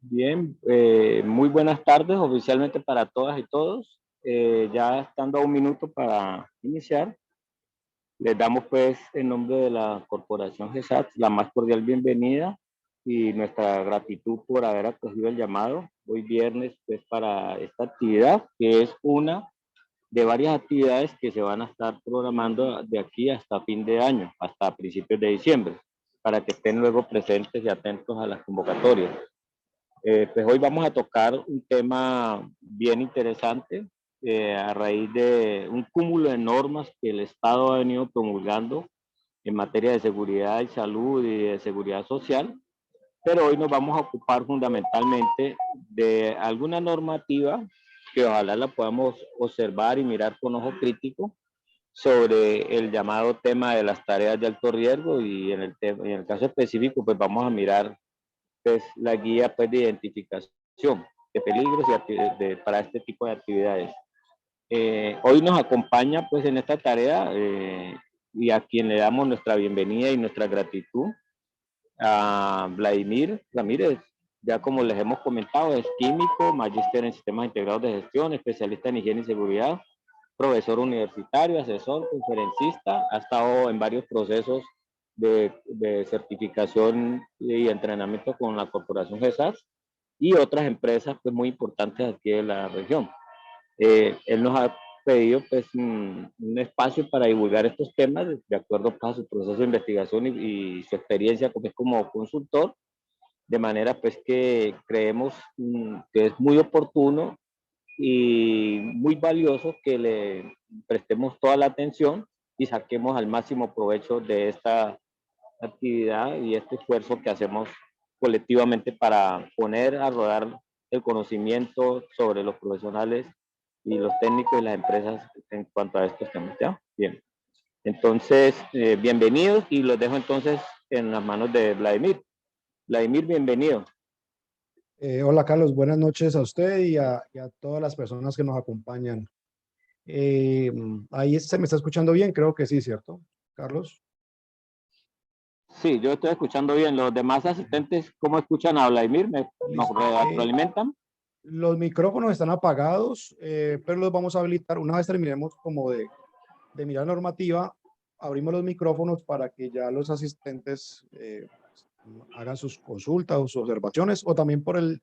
Bien, muy buenas tardes oficialmente para todas y todos. Ya estando a un minuto para iniciar, les damos pues en nombre de la Corporación GESAT la más cordial bienvenida y nuestra gratitud por haber acogido el llamado hoy viernes pues para esta actividad que es una de varias actividades que se van a estar programando de aquí hasta fin de año, hasta principios de diciembre, para que estén luego presentes y atentos a las convocatorias. Pues hoy vamos a tocar un tema bien interesante a raíz de un cúmulo de normas que el Estado ha venido promulgando en materia de seguridad y salud y de seguridad social, pero hoy nos vamos a ocupar fundamentalmente de alguna normativa que ojalá la podamos observar y mirar con ojo crítico sobre el llamado tema de las tareas de alto riesgo y en el caso específico pues vamos a mirar pues, la guía pues, de identificación de peligros para este tipo de actividades. Hoy nos acompaña pues en esta tarea y a quien le damos nuestra bienvenida y nuestra gratitud a Vladimir Ramírez. Ya como les hemos comentado, es químico, magíster en sistemas integrados de gestión, especialista en higiene y seguridad, profesor universitario, asesor, conferencista, ha estado en varios procesos de certificación y entrenamiento con la Corporación GESAS y otras empresas pues, muy importantes aquí de la región. Él nos pedido pues un espacio para divulgar estos temas de acuerdo pues, a su proceso de investigación y su experiencia pues, como consultor, de manera pues que creemos que es muy oportuno y muy valioso que le prestemos toda la atención y saquemos al máximo provecho de esta actividad y este esfuerzo que hacemos colectivamente para poner a rodar el conocimiento sobre los profesionales y los técnicos y las empresas en cuanto a estos temas. ¿Ya? Bien. Entonces, bienvenidos y los dejo entonces en las manos de Vladimir. Vladimir, bienvenido. Hola Carlos, buenas noches a usted y a todas las personas que nos acompañan. Ahí se me está escuchando bien, creo que sí, ¿cierto, Carlos? Sí, yo estoy escuchando bien. Los demás asistentes, ¿cómo escuchan a Vladimir? ¿Nos Listo. retroalimentan? Los micrófonos están apagados, pero los vamos a habilitar. Una vez terminemos como de mirar normativa, abrimos los micrófonos para que ya los asistentes hagan sus consultas o sus observaciones, o también por el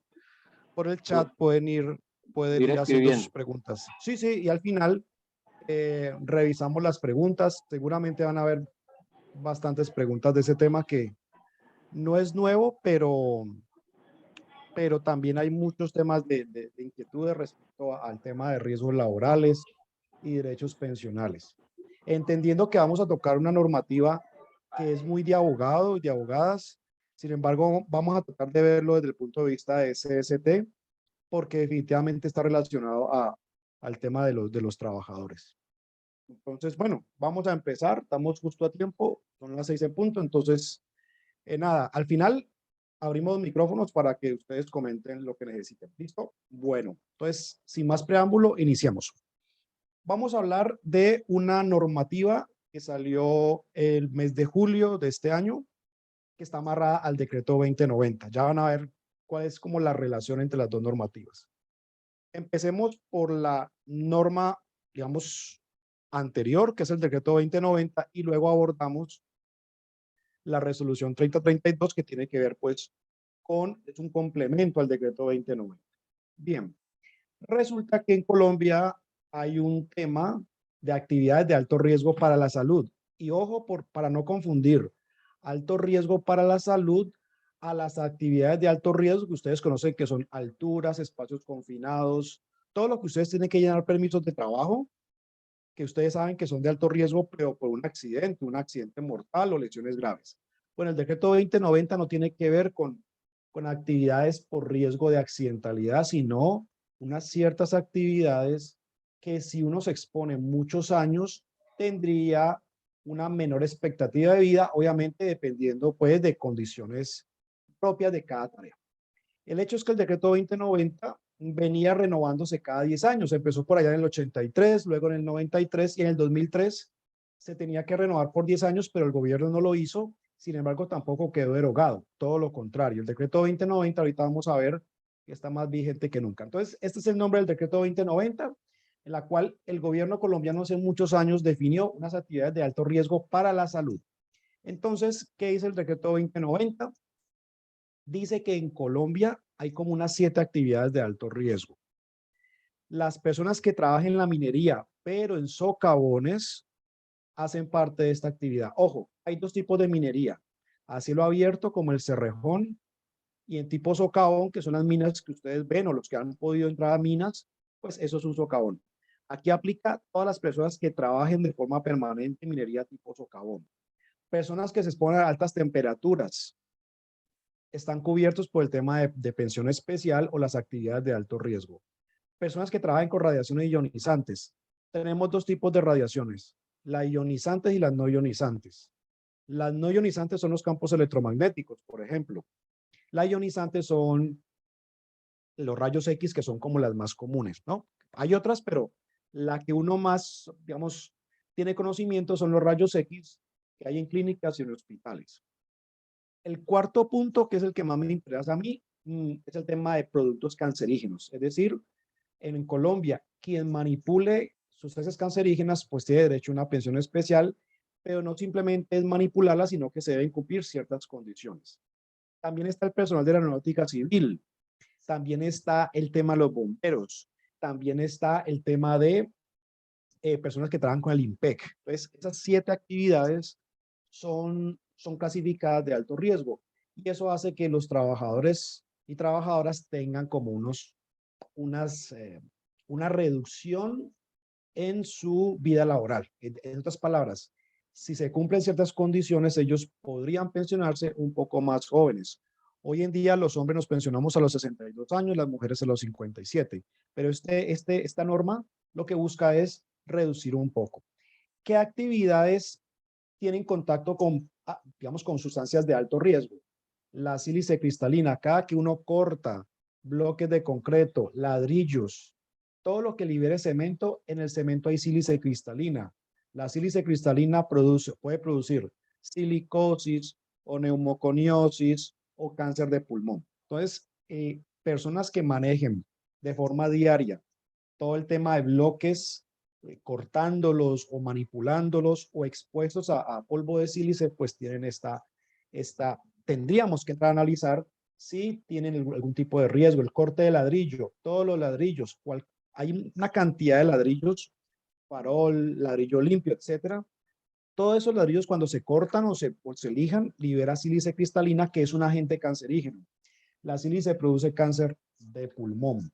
chat pueden Ir ir haciendo sus escribiendo. preguntas. Sí, sí, y al final revisamos las preguntas. Seguramente van a haber bastantes preguntas de ese tema que no es nuevo, pero también hay muchos temas de inquietudes respecto al tema de riesgos laborales y derechos pensionales. Entendiendo que vamos a tocar una normativa que es muy de abogados y de abogadas, sin embargo, vamos a tratar de verlo desde el punto de vista de CST, porque definitivamente está relacionado al tema de los trabajadores. Entonces, bueno, vamos a empezar, estamos justo a tiempo, son las 6 en punto, entonces, nada, al final abrimos micrófonos para que ustedes comenten lo que necesiten. ¿Listo? Bueno, entonces, sin más preámbulo, iniciamos. Vamos a hablar de una normativa que salió el mes de julio de este año, que está amarrada al decreto 2090. Ya van a ver cuál es como la relación entre las dos normativas. Empecemos por la norma, digamos, anterior, que es el decreto 2090, y luego abordamos la resolución 3032, que tiene que ver, pues, es un complemento al decreto 2090. Bien, resulta que en Colombia hay un tema de actividades de alto riesgo para la salud. Y ojo, para no confundir alto riesgo para la salud a las actividades de alto riesgo que ustedes conocen, que son alturas, espacios confinados, todo lo que ustedes tienen que llenar permisos de trabajo, que ustedes saben que son de alto riesgo, pero por un accidente mortal o lesiones graves. Bueno, el decreto 2090 no tiene que ver con actividades por riesgo de accidentalidad, sino unas ciertas actividades que si uno se expone muchos años, tendría una menor expectativa de vida, obviamente dependiendo pues de condiciones propias de cada tarea. El hecho es que el decreto 2090 venía renovándose cada 10 años. Empezó por allá en el 83, luego en el 93 y en el 2003 se tenía que renovar por 10 años, pero el gobierno no lo hizo. Sin embargo, tampoco quedó derogado. Todo lo contrario. El decreto 2090, ahorita vamos a ver que está más vigente que nunca. Entonces, este es el nombre del decreto 2090, en la cual el gobierno colombiano hace muchos años definió unas actividades de alto riesgo para la salud. Entonces, ¿qué dice el decreto 2090? Dice que en Colombia hay como unas 7 actividades de alto riesgo. Las personas que trabajan en la minería, pero en socavones, hacen parte de esta actividad. Ojo, hay dos tipos de minería, a cielo abierto como el Cerrejón y en tipo socavón, que son las minas que ustedes ven o los que han podido entrar a minas, pues eso es un socavón. Aquí aplica todas las personas que trabajen de forma permanente en minería tipo socavón. Personas que se exponen a altas temperaturas, están cubiertos por el tema de pensión especial o las actividades de alto riesgo. Personas que trabajan con radiaciones ionizantes. Tenemos dos tipos de radiaciones, las ionizantes y las no ionizantes. Las no ionizantes son los campos electromagnéticos, por ejemplo. Las ionizantes son los rayos X, que son como las más comunes, ¿no? Hay otras, pero la que uno más, digamos, tiene conocimiento son los rayos X que hay en clínicas y en hospitales. El cuarto punto, que es el que más me interesa a mí, es el tema de productos cancerígenos. Es decir, en Colombia, quien manipule sustancias cancerígenas, pues tiene derecho a una pensión especial, pero no simplemente es manipularla, sino que se deben cumplir ciertas condiciones. También está el personal de la aeronáutica civil, también está el tema de los bomberos, también está el tema de personas que trabajan con el IMPEC. Entonces, esas 7 actividades son clasificadas de alto riesgo y eso hace que los trabajadores y trabajadoras tengan como una reducción en su vida laboral. En otras palabras, si se cumplen ciertas condiciones, ellos podrían pensionarse un poco más jóvenes. Hoy en día los hombres nos pensionamos a los 62 años, las mujeres a los 57, pero esta norma lo que busca es reducir un poco. ¿Qué actividades tienen contacto con, digamos, con sustancias de alto riesgo? La sílice cristalina, cada que uno corta bloques de concreto, ladrillos, todo lo que libere cemento, en el cemento hay sílice cristalina. La sílice cristalina puede producir silicosis o neumoconiosis o cáncer de pulmón. Entonces, personas que manejen de forma diaria todo el tema de bloques, cortándolos o manipulándolos o expuestos a polvo de sílice, pues tienen tendríamos que entrar a analizar si tienen algún tipo de riesgo. El corte de ladrillo, todos los ladrillos, hay una cantidad de ladrillos, farol, ladrillo limpio, etcétera. Todos esos ladrillos cuando se cortan o se lijan, libera sílice cristalina, que es un agente cancerígeno. La sílice produce cáncer de pulmón.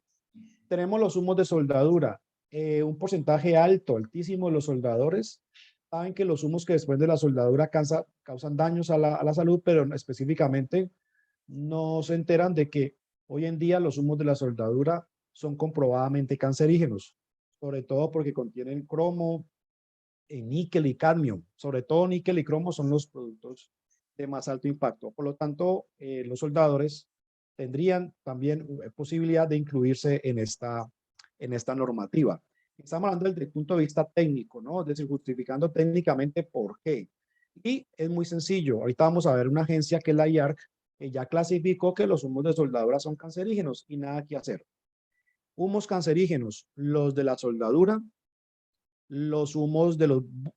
Tenemos los humos de soldadura. Un porcentaje alto, altísimo de los soldadores saben que los humos que después de la soldadura causan daños a la salud, pero específicamente no se enteran de que hoy en día los humos de la soldadura son comprobadamente cancerígenos, sobre todo porque contienen cromo, níquel y cadmio. Sobre todo níquel y cromo son los productos de más alto impacto. Por lo tanto, los soldadores tendrían también posibilidad de incluirse en esta normativa. Estamos hablando desde el punto de vista técnico, ¿no? Es decir, justificando técnicamente por qué. Y es muy sencillo. Ahorita vamos a ver una agencia que es la IARC, que ya clasificó que los humos de soldadura son cancerígenos y nada que hacer. Humos cancerígenos, los de la soldadura, los humos de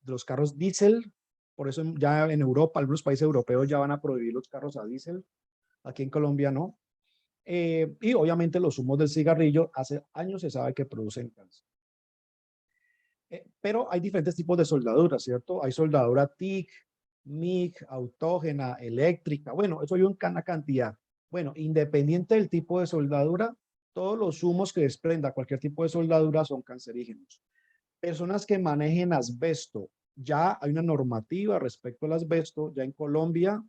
los carros diésel, por eso ya en Europa, algunos países europeos ya van a prohibir los carros a diésel, aquí en Colombia no. Y obviamente los humos del cigarrillo, hace años se sabe que producen cáncer. Pero hay diferentes tipos de soldadura, ¿cierto? Hay soldadura TIC, MIG, autógena, eléctrica. Bueno, eso hay una cantidad. Bueno, independiente del tipo de soldadura, todos los humos que desprenda cualquier tipo de soldadura son cancerígenos. Personas que manejen asbesto, ya hay una normativa respecto al asbesto, ya en Colombia,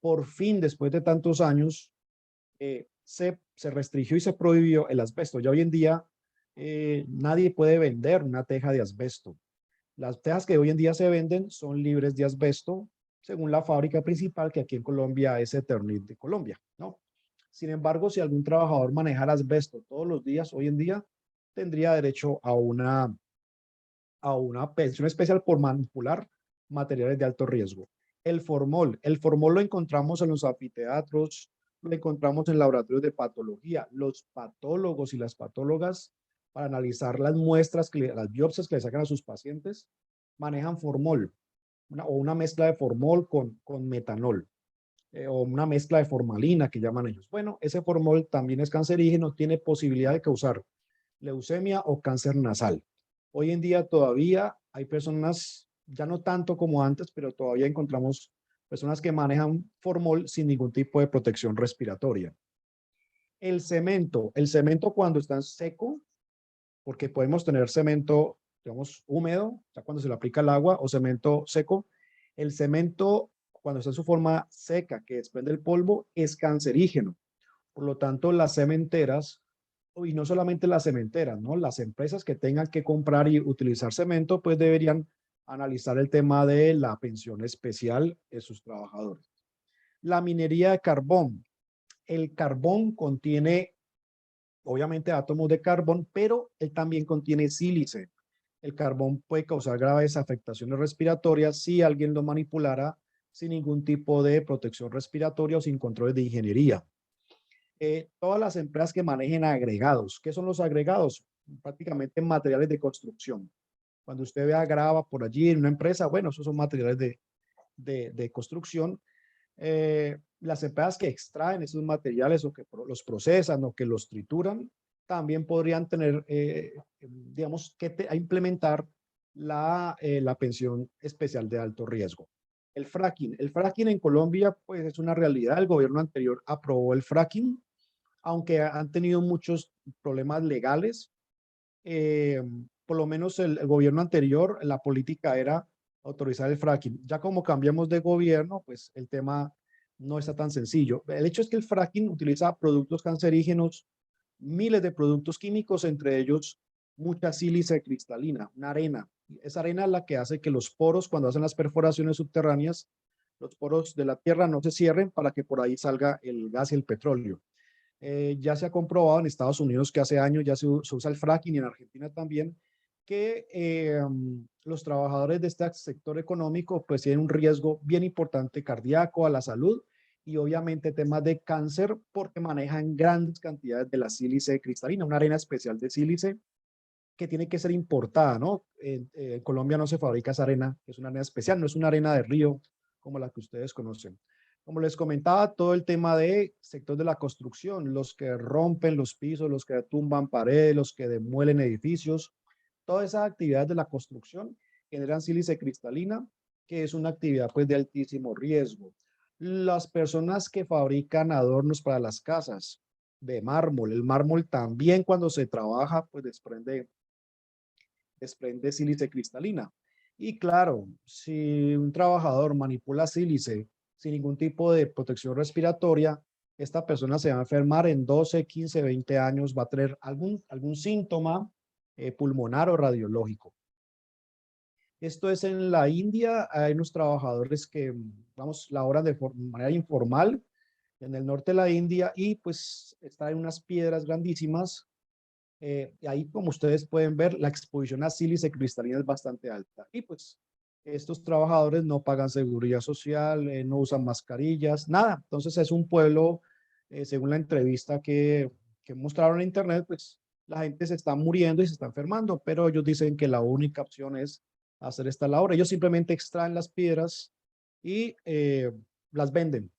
por fin, después de tantos años, se restringió y se prohibió el asbesto. Ya hoy en día nadie puede vender una teja de asbesto. Las tejas que hoy en día se venden son libres de asbesto, según la fábrica principal, que aquí en Colombia es Eternit de Colombia, ¿no? Sin embargo, si algún trabajador manejara asbesto todos los días, hoy en día, tendría derecho a una pensión especial por manipular materiales de alto riesgo. El formol lo encontramos en los anfiteatros, lo encontramos en laboratorios de patología. Los patólogos y las patólogas, para analizar las muestras, las biopsias que le sacan a sus pacientes, manejan formol, o una mezcla de formol con metanol, o una mezcla de formalina que llaman ellos. Bueno, ese formol también es cancerígeno, tiene posibilidad de causar leucemia o cáncer nasal. Hoy en día todavía hay personas, ya no tanto como antes, pero todavía encontramos personas que manejan formol sin ningún tipo de protección respiratoria. El cemento cuando está seco, porque podemos tener cemento, digamos, húmedo, o sea, cuando se le aplica el agua, o cemento seco. El cemento, cuando está en su forma seca, que desprende el polvo, es cancerígeno. Por lo tanto, las cementeras, y no solamente las cementeras, ¿no? Las empresas que tengan que comprar y utilizar cemento, pues deberían analizar el tema de la pensión especial de sus trabajadores. La minería de carbón. El carbón contiene, obviamente, átomos de carbón, pero él también contiene sílice. El carbón puede causar graves afectaciones respiratorias si alguien lo manipulara sin ningún tipo de protección respiratoria o sin controles de ingeniería. Todas las empresas que manejen agregados. ¿Qué son los agregados? Prácticamente materiales de construcción. Cuando usted vea grava por allí en una empresa, bueno, esos son materiales de construcción. Las empresas que extraen esos materiales o que los procesan o que los trituran, también podrían tener, digamos, que implementar la pensión especial de alto riesgo. El fracking en Colombia pues es una realidad. El gobierno anterior aprobó el fracking, aunque han tenido muchos problemas legales. eh, por lo menos el gobierno anterior, la política era autorizar el fracking. Ya como cambiamos de gobierno, pues el tema no está tan sencillo. El hecho es que el fracking utiliza productos cancerígenos, miles de productos químicos, entre ellos mucha sílice cristalina, una arena. Esa arena es la que hace que los poros, cuando hacen las perforaciones subterráneas, los poros de la tierra no se cierren para que por ahí salga el gas y el petróleo. Ya se ha comprobado en Estados Unidos que hace años ya se usa el fracking y en Argentina también, que los trabajadores de este sector económico pues tienen un riesgo bien importante cardíaco a la salud y obviamente temas de cáncer porque manejan grandes cantidades de la sílice cristalina, una arena especial de sílice que tiene que ser importada, ¿no? En Colombia no se fabrica esa arena, es una arena especial, no es una arena de río como la que ustedes conocen. Como les comentaba, todo el tema de sector de la construcción, los que rompen los pisos, los que tumban paredes, los que demuelen edificios, todas esas actividades de la construcción generan sílice cristalina, que es una actividad pues de altísimo riesgo. Las personas que fabrican adornos para las casas de mármol, el mármol también cuando se trabaja pues desprende sílice cristalina. Y claro, si un trabajador manipula sílice sin ningún tipo de protección respiratoria, esta persona se va a enfermar en 12, 15, 20 años, va a tener algún síntoma pulmonar o radiológico. Esto es en la India, hay unos trabajadores que, vamos, laboran de manera informal en el norte de la India y pues están en unas piedras grandísimas. Ahí, como ustedes pueden ver, la exposición a sílice cristalina es bastante alta. Y pues estos trabajadores no pagan seguridad social, no usan mascarillas, nada. Entonces es un pueblo, según la entrevista que mostraron en internet, pues la gente se está muriendo y se está enfermando, pero ellos dicen que la única opción es hacer esta labor. Ellos simplemente extraen las piedras y las venden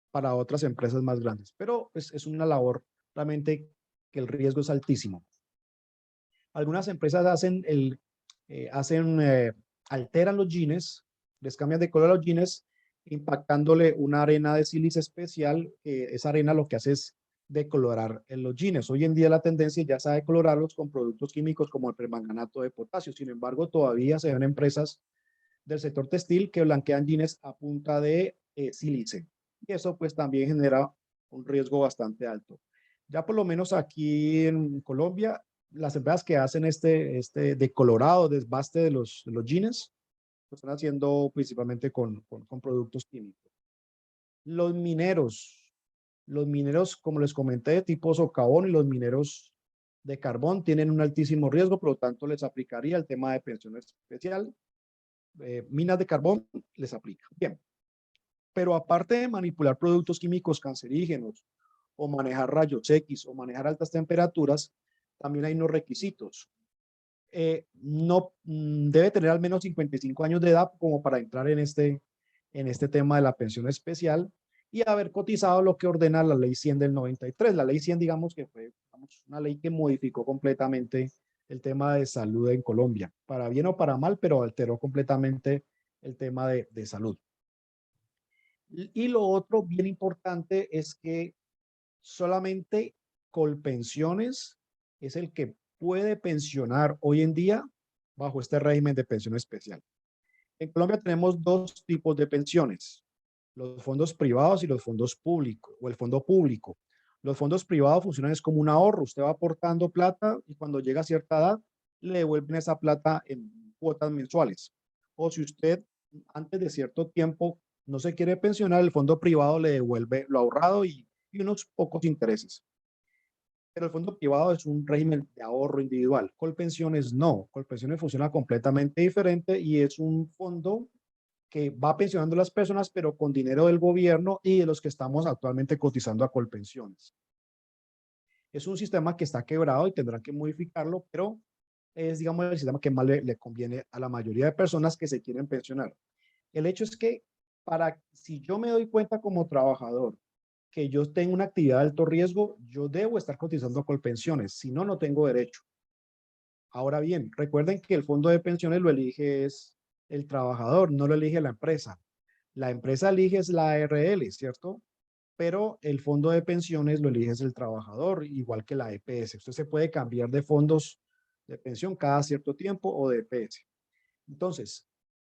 para otras empresas más grandes, pero pues, es una labor realmente que el riesgo es altísimo. Algunas empresas alteran los jeans, les cambian de color a los jeans, impactándole una arena de sílice especial. Esa arena lo que hace es decolorar en los jeans. Hoy en día la tendencia ya es a decolorarlos con productos químicos como el permanganato de potasio. Sin embargo, todavía se ven empresas del sector textil que blanquean jeans a punta de sílice. Y eso pues también genera un riesgo bastante alto. Ya por lo menos aquí en Colombia, las empresas que hacen este decolorado, desbaste de los jeans, lo están haciendo principalmente con productos químicos. Los mineros, como les comenté, de tipo socavón y los mineros de carbón tienen un altísimo riesgo, por lo tanto les aplicaría el tema de pensión especial. Minas de carbón les aplica. Bien, pero aparte de manipular productos químicos cancerígenos o manejar rayos X o manejar altas temperaturas, también hay unos requisitos. No debe tener al menos 55 años de edad como para entrar en este tema de la pensión especial y haber cotizado lo que ordena la ley 100 del 93. La ley 100, digamos que fue una ley que modificó completamente el tema de salud en Colombia, para bien o para mal, pero alteró completamente el tema de salud. Y lo otro bien importante es que solamente Colpensiones es el que puede pensionar hoy en día bajo este régimen de pensión especial. En Colombia tenemos dos tipos de pensiones, los fondos privados y los fondos públicos, o el fondo público. Los fondos privados funcionan es como un ahorro, usted va aportando plata y cuando llega a cierta edad le devuelven esa plata en cuotas mensuales. O si usted antes de cierto tiempo no se quiere pensionar, el fondo privado le devuelve lo ahorrado y unos pocos intereses. Pero el fondo privado es un régimen de ahorro individual. Colpensiones no. Colpensiones funciona completamente diferente y es un fondo que va pensionando a las personas, pero con dinero del gobierno y de los que estamos actualmente cotizando a Colpensiones. Es un sistema que está quebrado y tendrán que modificarlo, pero es, digamos, el sistema que más le conviene a la mayoría de personas que se quieren pensionar. El hecho es que si yo me doy cuenta como trabajador que yo tengo una actividad de alto riesgo, yo debo estar cotizando a Colpensiones, si no, no tengo derecho. Ahora bien, recuerden que el fondo de pensiones lo elige es el trabajador, no lo elige la empresa. La empresa elige es la ARL, ¿cierto? Pero el fondo de pensiones lo elige es el trabajador, igual que la EPS. Usted se puede cambiar de fondos de pensión cada cierto tiempo o de EPS. Entonces,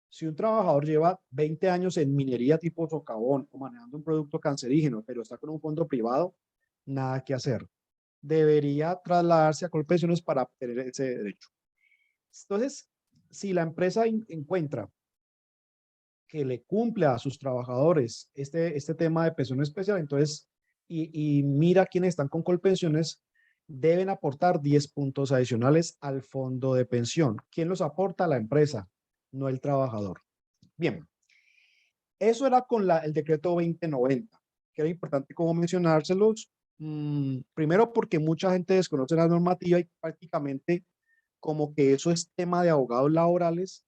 si un trabajador lleva 20 años en minería tipo socavón o manejando un producto cancerígeno, pero está con un fondo privado, nada que hacer. Debería trasladarse a Colpensiones para obtener ese derecho. Entonces, si la empresa encuentra que le cumple a sus trabajadores este tema de pensión especial, entonces, y mira quiénes están con Colpensiones, deben aportar 10 puntos adicionales al fondo de pensión. ¿Quién los aporta? La empresa, no el trabajador. Bien, eso era con el decreto 2090, que era importante como mencionárselos. Primero porque mucha gente desconoce la normativa y prácticamente como que eso es tema de abogados laborales.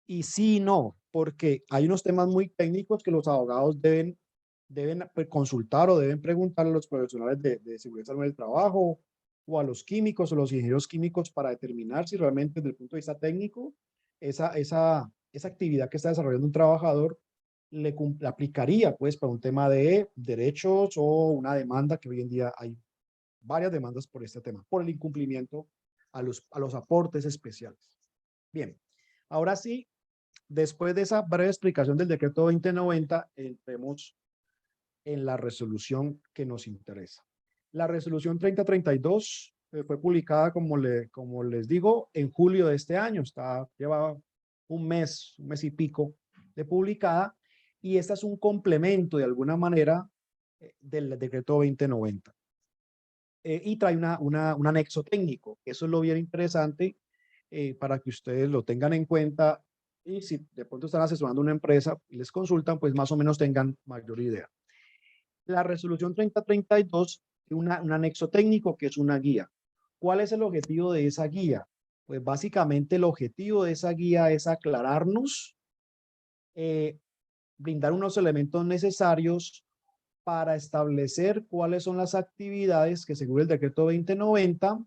Y sí y no, porque hay unos temas muy técnicos que los abogados deben pues, consultar o deben preguntar a los profesionales de seguridad salud del trabajo o a los químicos o los ingenieros químicos para determinar si realmente desde el punto de vista técnico esa actividad que está desarrollando un trabajador le aplicaría pues para un tema de derechos o una demanda que hoy en día hay varias demandas por este tema, por el incumplimiento a los aportes especiales. Bien, ahora sí, después de esa breve explicación del decreto 2090, entremos en la resolución que nos interesa. La resolución 3032 fue publicada, como les digo, en julio de este año. Lleva un mes y pico de publicada, y esta es un complemento de alguna manera del decreto 2090. Y trae un anexo técnico. Eso es lo bien interesante para que ustedes lo tengan en cuenta, y si de pronto están asesorando una empresa y les consultan, pues más o menos tengan mayor idea. La resolución 3032 tiene un anexo técnico que es una guía. ¿Cuál es el objetivo de esa guía? Pues básicamente el objetivo de esa guía es aclararnos, brindar unos elementos necesarios para establecer cuáles son las actividades que según el decreto 2090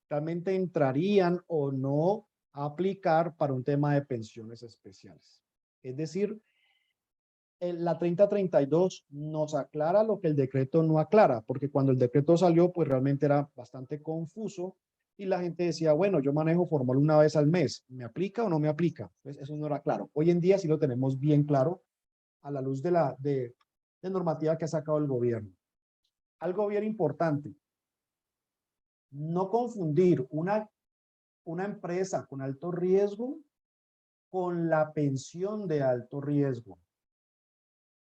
realmente entrarían o no a aplicar para un tema de pensiones especiales. Es decir, la 3032 nos aclara lo que el decreto no aclara, porque cuando el decreto salió, pues realmente era bastante confuso y la gente decía, bueno, yo manejo formal una vez al mes, ¿me aplica o no me aplica? Pues eso no era claro. Hoy en día sí lo tenemos bien claro a la luz de normativa que ha sacado el gobierno. Algo bien importante, no confundir una empresa con alto riesgo con la pensión de alto riesgo.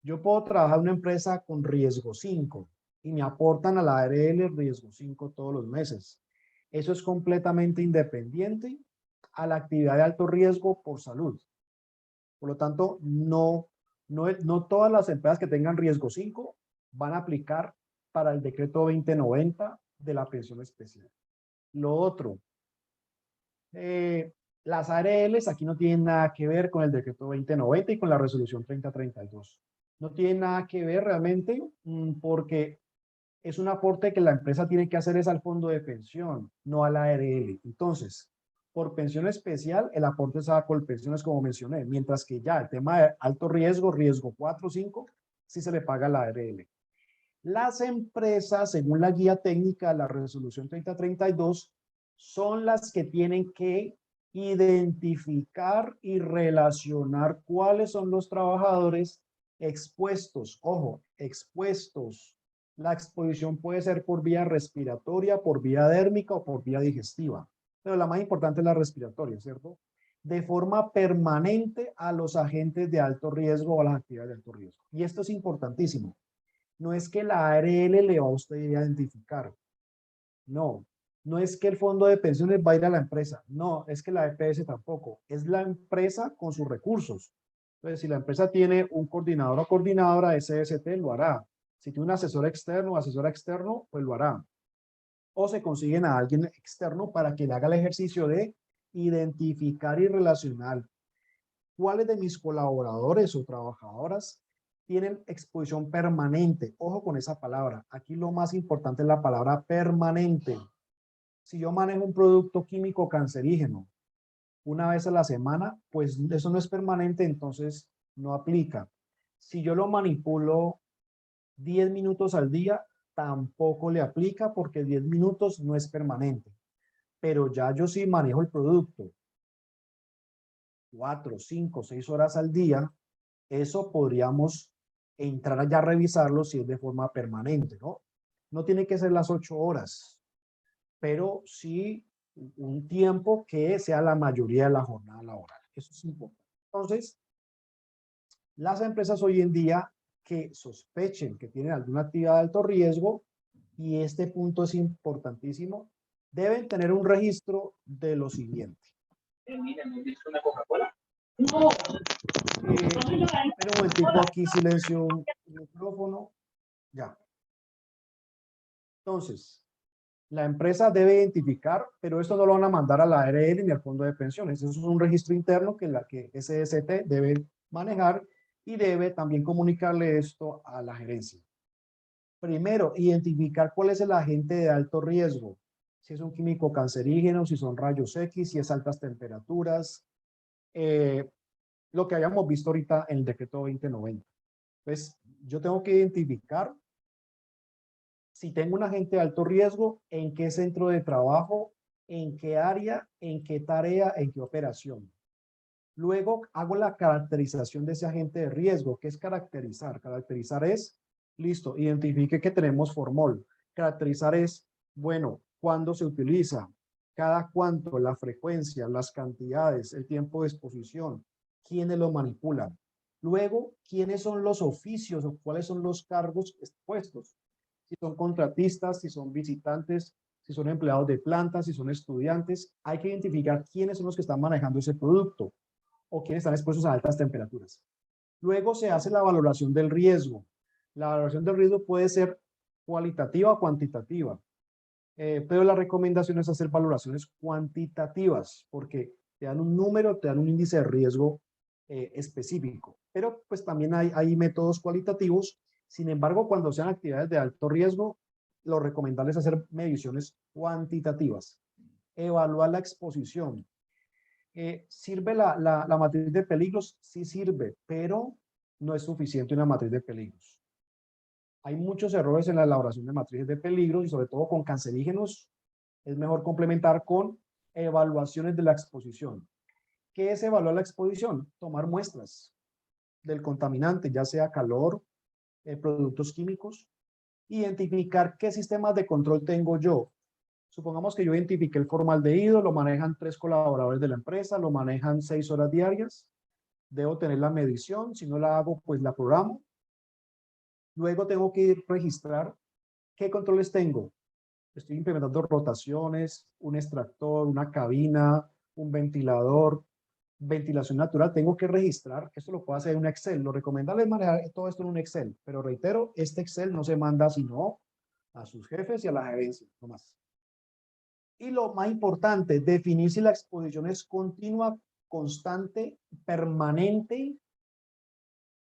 Yo puedo trabajar en una empresa con riesgo 5 y me aportan a la ARL riesgo 5 todos los meses. Eso es completamente independiente a la actividad de alto riesgo por salud. Por lo tanto, no todas las empresas que tengan riesgo 5 van a aplicar para el decreto 2090 de la pensión especial. Lo otro, las ARLs aquí no tienen nada que ver con el decreto 2090 y con la resolución 3032. No tienen nada que ver realmente porque es un aporte que la empresa tiene que hacer es al fondo de pensión, no a la ARL. Entonces, por pensión especial, el aporte es a Colpensiones, como mencioné, mientras que ya el tema de alto riesgo, riesgo 4 o 5, sí se le paga a la ARL. Las empresas, según la guía técnica, la resolución 3032, son las que tienen que identificar y relacionar cuáles son los trabajadores expuestos. Ojo, expuestos. La exposición puede ser por vía respiratoria, por vía dérmica o por vía digestiva. Pero la más importante es la respiratoria, ¿cierto? De forma permanente a los agentes de alto riesgo o a las actividades de alto riesgo. Y esto es importantísimo. No es que la ARL le va a usted identificar. No, no es que el fondo de pensiones va a ir a la empresa. No, es que la EPS tampoco. Es la empresa con sus recursos. Entonces, si la empresa tiene un coordinador o coordinadora de CST, lo hará. Si tiene un asesor externo o asesora externo, pues lo hará. O se consiguen a alguien externo para que le haga el ejercicio de identificar y relacionar cuáles de mis colaboradores o trabajadoras tienen exposición permanente. Ojo con esa palabra. Aquí lo más importante es la palabra permanente. Si yo manejo un producto químico cancerígeno una vez a la semana, pues eso no es permanente, entonces no aplica. Si yo lo manipulo 10 minutos al día, tampoco le aplica porque 10 minutos no es permanente. Pero ya yo sí manejo el producto 4, 5, 6 horas al día, eso podríamos entrar allá a revisarlo si es de forma permanente, ¿no? No tiene que ser las 8 horas, pero sí un tiempo que sea la mayoría de la jornada laboral. Eso es importante. Entonces, las empresas hoy en día que sospechen que tienen alguna actividad de alto riesgo, y este punto es importantísimo, deben tener un registro de lo siguiente. Mira, ¿me dice una Coca-Cola? No. Espera un momentico, aquí silencio el micrófono. Ya. Entonces, la empresa debe identificar, pero esto no lo van a mandar a la ARL ni al fondo de pensiones. Eso es un registro interno que la que SST debe manejar y debe también comunicarle esto a la gerencia. Primero, identificar cuál es el agente de alto riesgo. Si es un químico cancerígeno, si son rayos X, si es altas temperaturas. Lo que habíamos visto ahorita en el decreto 2090. Pues yo tengo que identificar si tengo un agente de alto riesgo, en qué centro de trabajo, en qué área, en qué tarea, en qué operación. Luego hago la caracterización de ese agente de riesgo. ¿Qué es caracterizar? Caracterizar es, listo, identifique que tenemos formol. Caracterizar es, bueno, ¿cuándo se utiliza? ¿Cada cuánto? La frecuencia, las cantidades, el tiempo de exposición, quiénes lo manipulan. Luego, ¿quiénes son los oficios o cuáles son los cargos expuestos? Si son contratistas, si son visitantes, si son empleados de planta, si son estudiantes, hay que identificar quiénes son los que están manejando ese producto o quienes están expuestos a altas temperaturas. Luego se hace la valoración del riesgo. La valoración del riesgo puede ser cualitativa o cuantitativa, pero la recomendación es hacer valoraciones cuantitativas porque te dan un número, te dan un índice de riesgo específico. Pero pues también hay métodos cualitativos. Sin embargo, cuando sean actividades de alto riesgo, lo recomendable es hacer mediciones cuantitativas. Evaluar la exposición. ¿Sirve la matriz de peligros? Sí sirve, pero no es suficiente una matriz de peligros. Hay muchos errores en la elaboración de matrices de peligros y sobre todo con cancerígenos. Es mejor complementar con evaluaciones de la exposición. ¿Qué es evaluar la exposición? Tomar muestras del contaminante, ya sea calor, productos químicos, identificar qué sistemas de control tengo yo. Supongamos que yo identifiqué el formaldehído, lo manejan 3 colaboradores de la empresa, lo manejan 6 horas diarias. Debo tener la medición, si no la hago, pues la programo. Luego tengo que registrar qué controles tengo. Estoy implementando rotaciones, un extractor, una cabina, un ventilador, ventilación natural. Tengo que registrar, esto lo puedo hacer en un Excel. Lo recomendable es manejar todo esto en un Excel, pero reitero, este Excel no se manda sino a sus jefes y a la gerencia, no más. Y lo más importante, definir si la exposición es continua, constante, permanente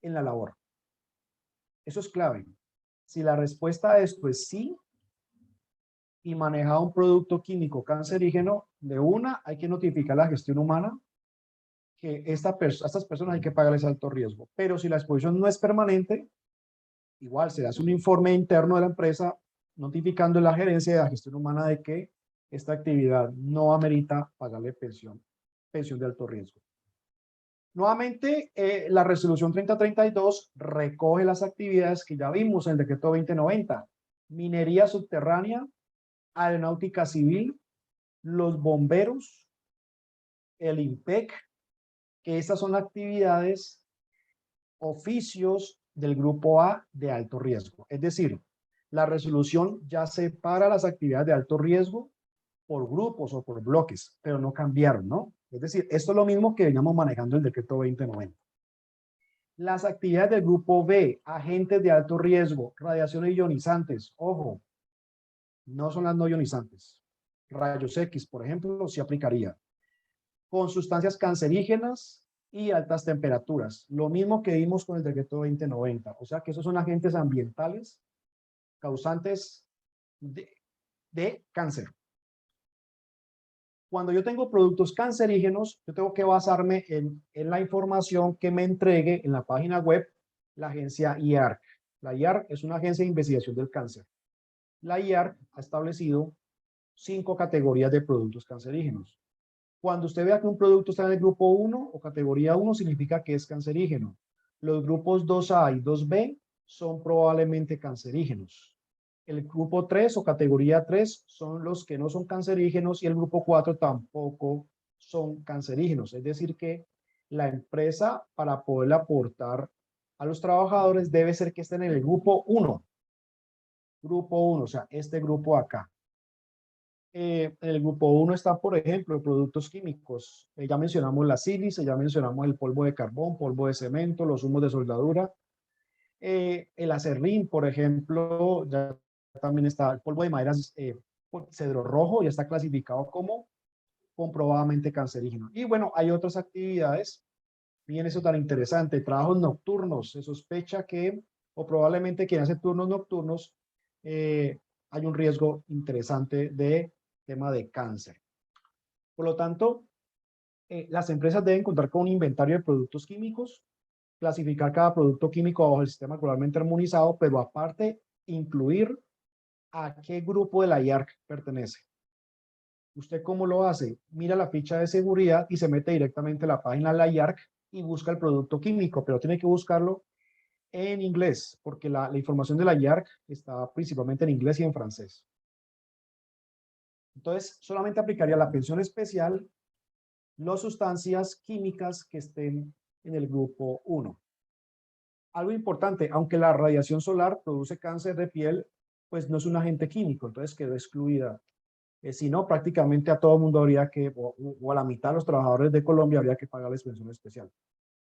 en la labor. Eso es clave. Si la respuesta a esto es sí, y manejar un producto químico cancerígeno, de una hay que notificar a la gestión humana que a estas personas hay que pagarles alto riesgo. Pero si la exposición no es permanente, igual se hace un informe interno de la empresa notificando a la gerencia de la gestión humana de que esta actividad no amerita pagarle pensión de alto riesgo. Nuevamente, la resolución 3032 recoge las actividades que ya vimos en el decreto 2090. Minería subterránea, aeronáutica civil, los bomberos, el IMPEC, que estas son actividades, oficios del grupo A de alto riesgo. Es decir, la resolución ya separa las actividades de alto riesgo por grupos o por bloques, pero no cambiaron, ¿no? Es decir, esto es lo mismo que veníamos manejando el decreto 2090. Las actividades del grupo B, agentes de alto riesgo, radiaciones ionizantes, ojo, no son las no ionizantes. Rayos X, por ejemplo, sí aplicaría. Con sustancias cancerígenas y altas temperaturas. Lo mismo que vimos con el decreto 2090. O sea que esos son agentes ambientales causantes de cáncer. Cuando yo tengo productos cancerígenos, yo tengo que basarme en la información que me entregue en la página web la agencia IARC. La IARC es una agencia de investigación del cáncer. La IARC ha establecido 5 categorías de productos cancerígenos. Cuando usted vea que un producto está en el grupo 1 o categoría 1, significa que es cancerígeno. Los grupos 2A y 2B son probablemente cancerígenos. El grupo 3 o categoría 3 son los que no son cancerígenos y el grupo 4 tampoco son cancerígenos. Es decir que la empresa, para poder aportar a los trabajadores, debe ser que estén en el grupo 1. Grupo 1, o sea, este grupo acá. En el grupo 1 está, por ejemplo, productos químicos. Ya mencionamos la sílice, ya mencionamos el polvo de carbón, polvo de cemento, los humos de soldadura. El acerrín, por ejemplo, ya también está el polvo de madera, cedro rojo, ya está clasificado como comprobadamente cancerígeno. Y bueno, hay otras actividades. Miren eso tan interesante, trabajos nocturnos. Se sospecha que, o probablemente quien hace turnos nocturnos, hay un riesgo interesante de tema de cáncer. Por lo tanto, las empresas deben contar con un inventario de productos químicos, clasificar cada producto químico bajo el sistema globalmente armonizado, pero aparte incluir a qué grupo de la IARC pertenece. ¿Usted cómo lo hace? Mira la ficha de seguridad y se mete directamente a la página de la IARC y busca el producto químico, pero tiene que buscarlo en inglés, porque la información de la IARC está principalmente en inglés y en francés. Entonces, solamente aplicaría la pensión especial las sustancias químicas que estén en el grupo 1. Algo importante, aunque la radiación solar produce cáncer de piel, pues no es un agente químico, entonces quedó excluida. Si no, prácticamente a todo el mundo habría que, o a la mitad de los trabajadores de Colombia habría que pagarles pensión especial.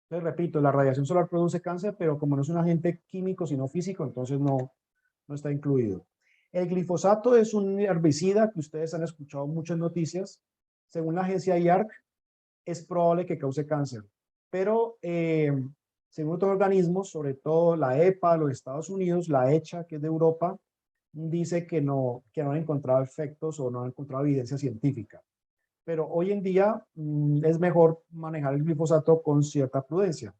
Les repito, la radiación solar produce cáncer, pero como no es un agente químico, sino físico, entonces no está incluido. El glifosato es un herbicida que ustedes han escuchado muchas noticias. Según la agencia IARC, es probable que cause cáncer. Pero según otros organismos, sobre todo la EPA de los Estados Unidos, la ECHA, que es de Europa, dice que no han encontrado efectos o no han encontrado evidencia científica. Pero hoy en día es mejor manejar el glifosato con cierta prudencia.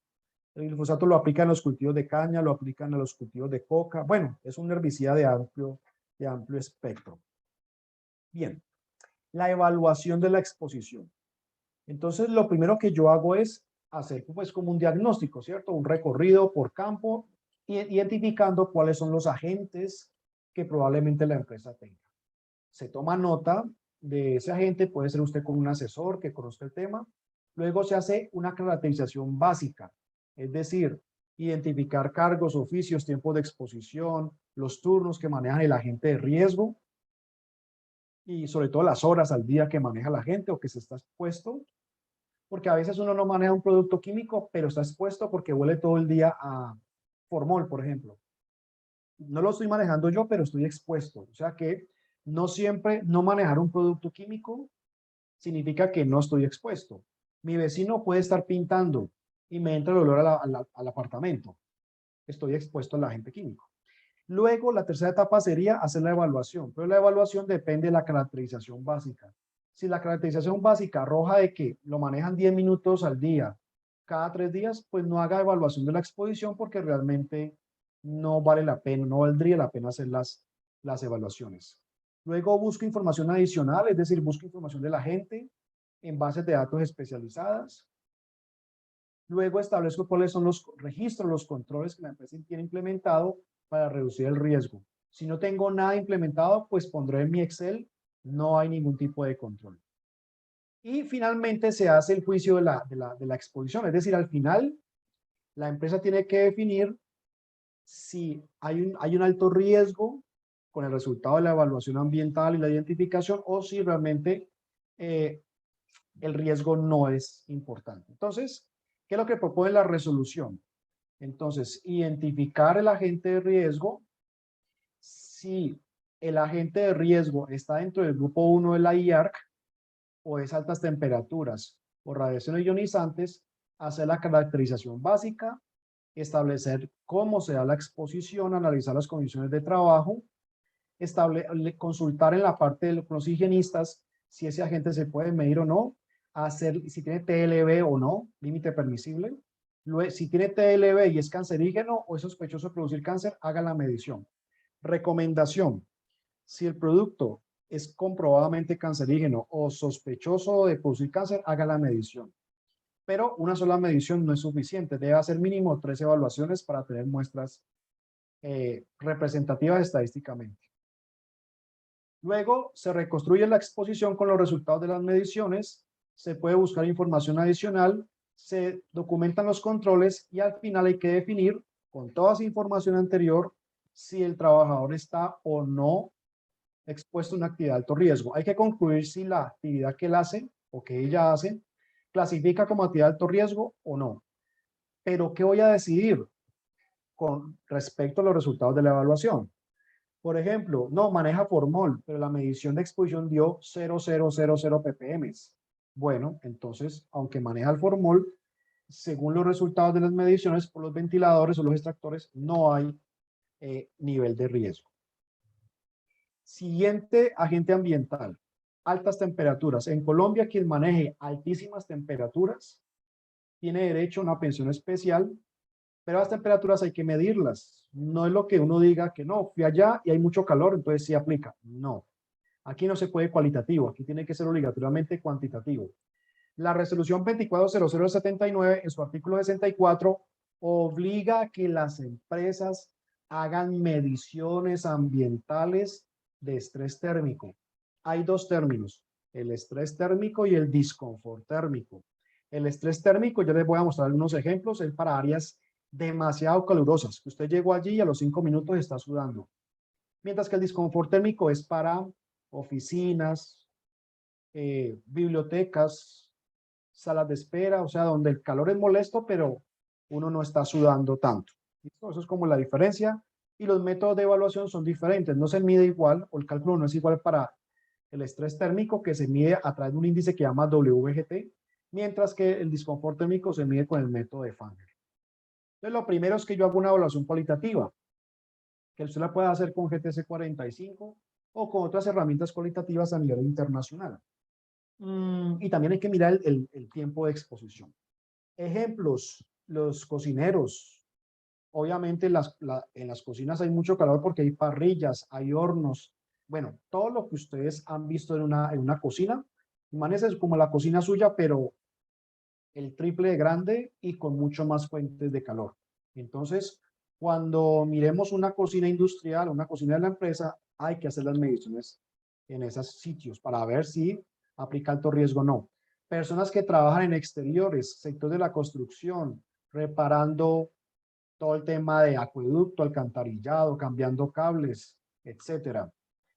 El glifosato lo aplican en los cultivos de caña, lo aplican en los cultivos de coca. Bueno, es un herbicida de amplio espectro. Bien, la evaluación de la exposición. Entonces, lo primero que yo hago es hacer pues como un diagnóstico, ¿cierto? Un recorrido por campo, identificando cuáles son los agentes que probablemente la empresa tenga. Se toma nota de ese agente, puede ser usted con un asesor que conozca el tema. Luego se hace una caracterización básica, es decir, identificar cargos, oficios, tiempos de exposición, los turnos que maneja el agente de riesgo y sobre todo las horas al día que maneja la gente o que se está expuesto, porque a veces uno no maneja un producto químico, pero está expuesto porque huele todo el día a formol, por ejemplo. No lo estoy manejando yo, pero estoy expuesto. O sea que no siempre no manejar un producto químico significa que no estoy expuesto. Mi vecino puede estar pintando y me entra el olor al apartamento. Estoy expuesto al agente químico. Luego, la tercera etapa sería hacer la evaluación, pero la evaluación depende de la caracterización básica. Si la caracterización básica arroja de que lo manejan 10 minutos al día, cada 3 días, pues no haga evaluación de la exposición porque realmente no vale la pena, no valdría la pena hacer las evaluaciones. Luego busco información adicional, es decir, busco información de la gente en bases de datos especializadas. Luego establezco cuáles son los registros, los controles que la empresa tiene implementado para reducir el riesgo. Si no tengo nada implementado, pues pondré en mi Excel, no hay ningún tipo de control. Y finalmente se hace el juicio de la exposición, es decir, al final la empresa tiene que definir si hay un alto riesgo con el resultado de la evaluación ambiental y la identificación o si realmente el riesgo no es importante. Entonces, ¿qué es lo que propone la resolución? Entonces, identificar el agente de riesgo. Si el agente de riesgo está dentro del grupo 1 de la IARC o es altas temperaturas o radiaciones ionizantes, hacer la caracterización básica, establecer cómo se da la exposición, analizar las condiciones de trabajo, consultar en la parte de los higienistas si ese agente se puede medir o no, hacer, si tiene TLB o no, límite permisible. Luego, si tiene TLB y es cancerígeno o es sospechoso de producir cáncer, haga la medición. Recomendación: si el producto es comprobadamente cancerígeno o sospechoso de producir cáncer, haga la medición. Pero una sola medición no es suficiente. Debe hacer mínimo 3 evaluaciones para tener muestras representativas estadísticamente. Luego se reconstruye la exposición con los resultados de las mediciones, se puede buscar información adicional, se documentan los controles y al final hay que definir con toda esa información anterior si el trabajador está o no expuesto a una actividad de alto riesgo. Hay que concluir si la actividad que él hace o que ella hace clasifica como actividad de alto riesgo o no. Pero ¿qué voy a decidir con respecto a los resultados de la evaluación? Por ejemplo, no maneja formol, pero la medición de exposición dio 0,000 ppm. Bueno, entonces, aunque maneja el formol, según los resultados de las mediciones por los ventiladores o los extractores, no hay nivel de riesgo. Siguiente agente ambiental, altas temperaturas. En Colombia, quien maneje altísimas temperaturas tiene derecho a una pensión especial, pero las temperaturas hay que medirlas. No es lo que uno diga que no, fui allá y hay mucho calor, entonces sí aplica. No, aquí no se puede cualitativo, aquí tiene que ser obligatoriamente cuantitativo. La resolución 240079 en su artículo 64 obliga a que las empresas hagan mediciones ambientales de estrés térmico. Hay dos términos, el estrés térmico y el disconfort térmico. El estrés térmico, yo les voy a mostrar algunos ejemplos, es para áreas demasiado calurosas, que usted llegó allí y a los 5 minutos está sudando. Mientras que el disconfort térmico es para oficinas, bibliotecas, salas de espera, o sea, donde el calor es molesto, pero uno no está sudando tanto. ¿Listo? Eso es como la diferencia. Y los métodos de evaluación son diferentes. No se mide igual, o el cálculo no es igual para el estrés térmico, que se mide a través de un índice que llama WGT, mientras que el disconfort térmico se mide con el método de Fanger. Entonces, lo primero es que yo hago una evaluación cualitativa, que usted la puede hacer con GTC 45 o con otras herramientas cualitativas a nivel internacional. Y también hay que mirar el tiempo de exposición. Ejemplos, los cocineros. Obviamente en las cocinas hay mucho calor porque hay parrillas, hay hornos. Bueno, todo lo que ustedes han visto en una cocina, imagínense como la cocina suya, pero el triple de grande y con mucho más fuentes de calor. Entonces, cuando miremos una cocina industrial, una cocina de la empresa, hay que hacer las mediciones en esos sitios para ver si aplica alto riesgo o no. Personas que trabajan en exteriores, sector de la construcción, reparando todo el tema de acueducto, alcantarillado, cambiando cables, etcétera.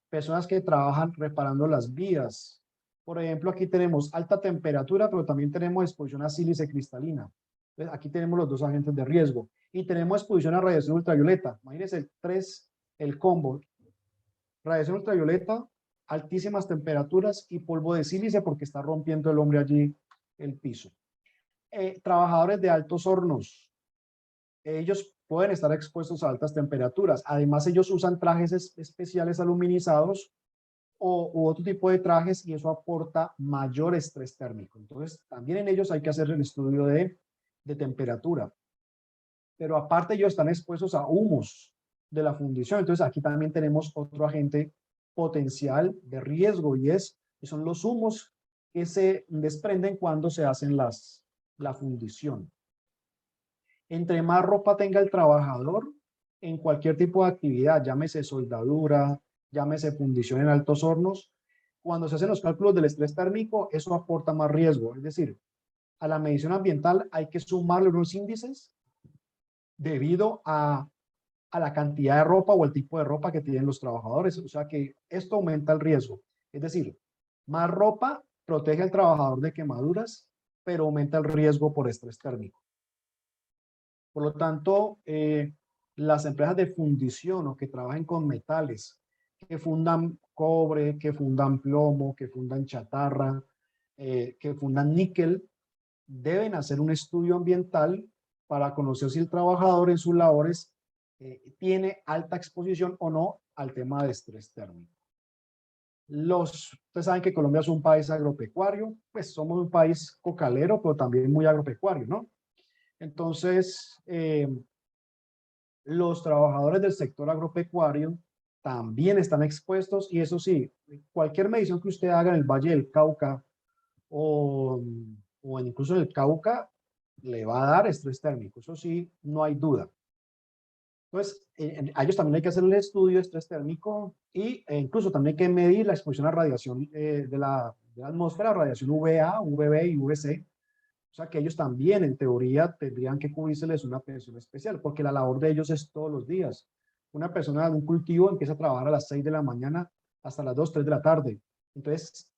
Personas que trabajan reparando las vías. Por ejemplo, aquí tenemos alta temperatura, pero también tenemos exposición a sílice cristalina. Entonces, aquí tenemos los dos agentes de riesgo. Y tenemos exposición a radiación ultravioleta. Imagínense el combo. Radiación ultravioleta, altísimas temperaturas y polvo de sílice porque está rompiendo el hombre allí el piso. Trabajadores de altos hornos. Ellos pueden estar expuestos a altas temperaturas. Además, ellos usan trajes especiales aluminizados u otro tipo de trajes y eso aporta mayor estrés térmico. Entonces, también en ellos hay que hacer el estudio de temperatura. Pero aparte ellos están expuestos a humos de la fundición. Entonces, aquí también tenemos otro agente potencial de riesgo y son los humos que se desprenden cuando se hacen la fundición. Entre más ropa tenga el trabajador en cualquier tipo de actividad, llámese soldadura, llámese fundición en altos hornos, cuando se hacen los cálculos del estrés térmico, eso aporta más riesgo. Es decir, a la medición ambiental hay que sumarle unos índices debido a la cantidad de ropa o el tipo de ropa que tienen los trabajadores. O sea que esto aumenta el riesgo. Es decir, más ropa protege al trabajador de quemaduras, pero aumenta el riesgo por estrés térmico. Por lo tanto, las empresas de fundición o que trabajen con metales, que fundan cobre, que fundan plomo, que fundan chatarra, que fundan níquel, deben hacer un estudio ambiental para conocer si el trabajador en sus labores tiene alta exposición o no al tema de estrés térmico. Ustedes saben que Colombia es un país agropecuario, pues somos un país cocalero, pero también muy agropecuario, ¿no? Entonces, los trabajadores del sector agropecuario también están expuestos y eso sí, cualquier medición que usted haga en el Valle del Cauca o, incluso en el Cauca, le va a dar estrés térmico, eso sí, no hay duda. Entonces, a ellos también hay que hacer el estudio de estrés térmico incluso también hay que medir la exposición a radiación de la atmósfera, radiación UVA, UVB y UVC. O sea que ellos también, en teoría, tendrían que cubrirseles una pensión especial, porque la labor de ellos es todos los días. Una persona de un cultivo empieza a trabajar a las 6 de la mañana hasta las 2, 3 de la tarde. Entonces,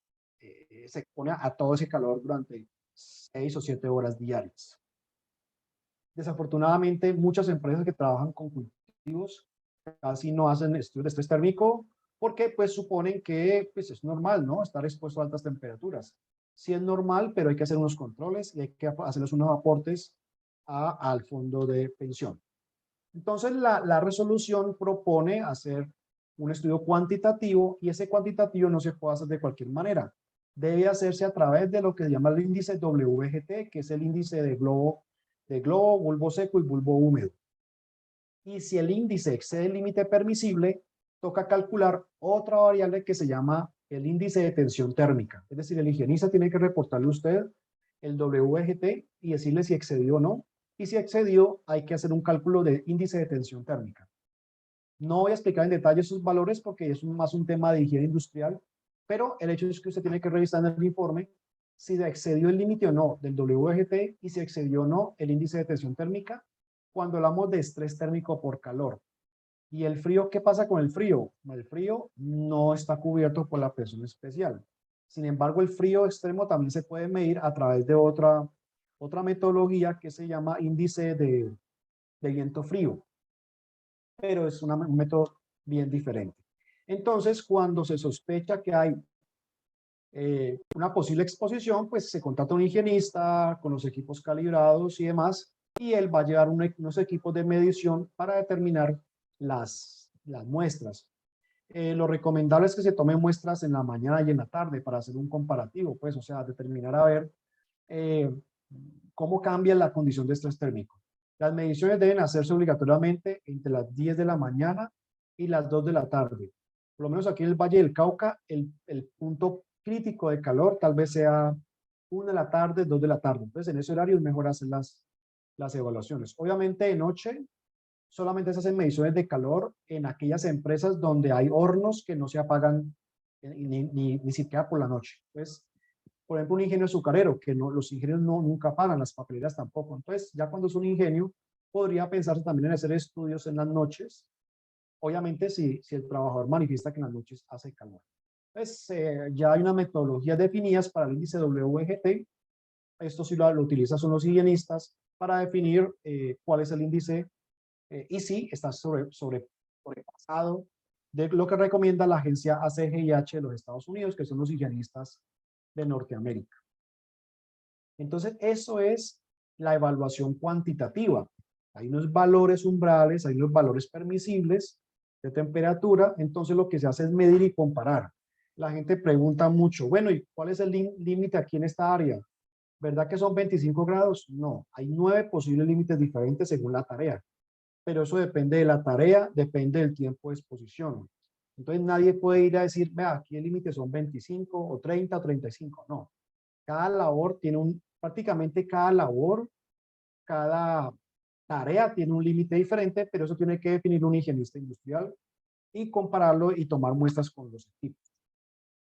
se expone a todo ese calor durante 6 o 7 horas diarias. Desafortunadamente, muchas empresas que trabajan con cultivos casi no hacen estudios de estrés térmico porque pues suponen que pues, es normal, ¿no? Estar expuesto a altas temperaturas. Sí es normal, pero hay que hacer unos controles y hay que hacerles unos aportes al fondo de pensión. Entonces, la resolución propone hacer un estudio cuantitativo y ese cuantitativo no se puede hacer de cualquier manera. Debe hacerse a través de lo que se llama el índice WGT, que es el índice de globo, bulbo seco y bulbo húmedo. Y si el índice excede el límite permisible, toca calcular otra variable que se llama el índice de tensión térmica. Es decir, el higienista tiene que reportarle a usted el WGT y decirle si excedió o no. Y si excedió, hay que hacer un cálculo de índice de tensión térmica. No voy a explicar en detalle sus valores porque es más un tema de higiene industrial, pero el hecho es que usted tiene que revisar en el informe si excedió el límite o no del WGT y si excedió o no el índice de tensión térmica cuando hablamos de estrés térmico por calor. ¿Y el frío? ¿Qué pasa con el frío? El frío no está cubierto por la presión especial. Sin embargo, el frío extremo también se puede medir a través de otra metodología que se llama índice de viento frío, pero es un método bien diferente. Entonces, cuando se sospecha que hay una posible exposición, pues se contrata un higienista con los equipos calibrados y demás, y él va a llevar unos equipos de medición para determinar las muestras. Lo recomendable es que se tomen muestras en la mañana y en la tarde para hacer un comparativo, pues, o sea, determinar a ver cómo cambia la condición de estrés térmico. Las mediciones deben hacerse obligatoriamente entre las 10 de la mañana y las 2 de la tarde. Por lo menos aquí en el Valle del Cauca, el punto crítico de calor tal vez sea 1 de la tarde, 2 de la tarde. Entonces, en ese horario es mejor hacer las evaluaciones. Obviamente, de noche, solamente se hacen mediciones de calor en aquellas empresas donde hay hornos que no se apagan ni siquiera por la noche. Entonces, por ejemplo, un ingenio azucarero, que no, los ingenios nunca pagan, las papeleras tampoco. Entonces, ya cuando es un ingenio, podría pensarse también en hacer estudios en las noches, obviamente si el trabajador manifiesta que en las noches hace calor. Pues ya hay una metodología definidas para el índice WGT. Esto sí lo utilizan son los higienistas para definir cuál es el índice y si está sobrepasado de lo que recomienda la agencia ACGIH de los Estados Unidos, que son los higienistas de Norteamérica. Entonces, eso es la evaluación cuantitativa. Hay unos valores umbrales, hay unos valores permisibles de temperatura, entonces lo que se hace es medir y comparar. La gente pregunta mucho, bueno, ¿y cuál es el límite aquí en esta área? ¿Verdad que son 25 grados? No, hay 9 posibles límites diferentes según la tarea, pero eso depende de la tarea, depende del tiempo de exposición. Entonces nadie puede ir a decir, vea, aquí el límite son 25 o 30 o 35, no. Cada labor tiene prácticamente cada labor, cada tarea tiene un límite diferente, pero eso tiene que definir un higienista industrial y compararlo y tomar muestras con los equipos.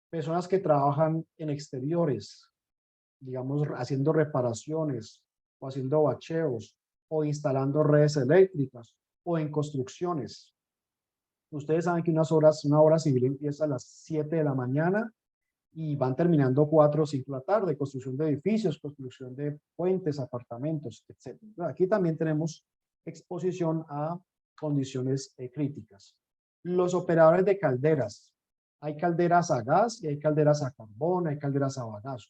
Personas que trabajan en exteriores, digamos, haciendo reparaciones o haciendo bacheos o instalando redes eléctricas o en construcciones. Ustedes saben que una obra civil empieza a las 7 de la mañana y van terminando 4 o 5 de la tarde, construcción de edificios, construcción de puentes, apartamentos, etc. Aquí también tenemos exposición a condiciones críticas. Los operadores de calderas. Hay calderas a gas y hay calderas a carbón, hay calderas a bagazo.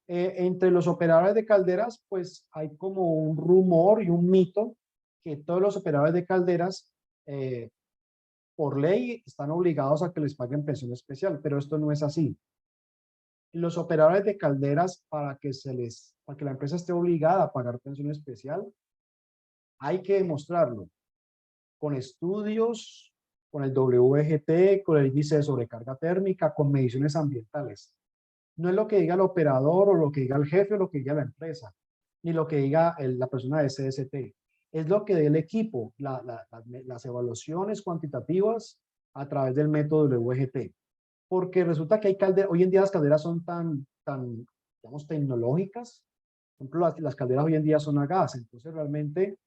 Entre los operadores de calderas, pues hay como un rumor y un mito que todos los operadores de calderas por ley están obligados a que les paguen pensión especial, pero esto no es así. Los operadores de calderas, para que la empresa esté obligada a pagar pensión especial, hay que demostrarlo con estudios, con el WGT, con el índice de sobrecarga térmica, con mediciones ambientales. No es lo que diga el operador o lo que diga el jefe o lo que diga la empresa, ni lo que diga la persona de CST. Es lo que dé el equipo, las evaluaciones cuantitativas a través del método WGT. Porque resulta que hay calderas, hoy en día las calderas son digamos, tecnológicas. Por ejemplo, las calderas hoy en día son a gas, entonces realmente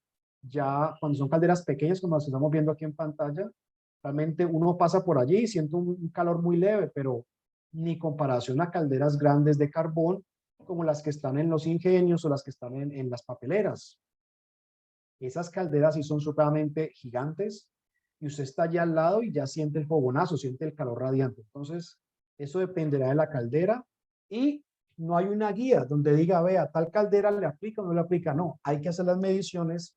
ya cuando son calderas pequeñas, como las que estamos viendo aquí en pantalla, realmente uno pasa por allí y siente un calor muy leve, pero ni comparación a calderas grandes de carbón como las que están en los ingenios o las que están en las papeleras. Esas calderas sí son supremamente gigantes y usted está allá al lado y ya siente el fogonazo, siente el calor radiante. Entonces, eso dependerá de la caldera y no hay una guía donde diga, vea, tal caldera le aplica o no le aplica. No, hay que hacer las mediciones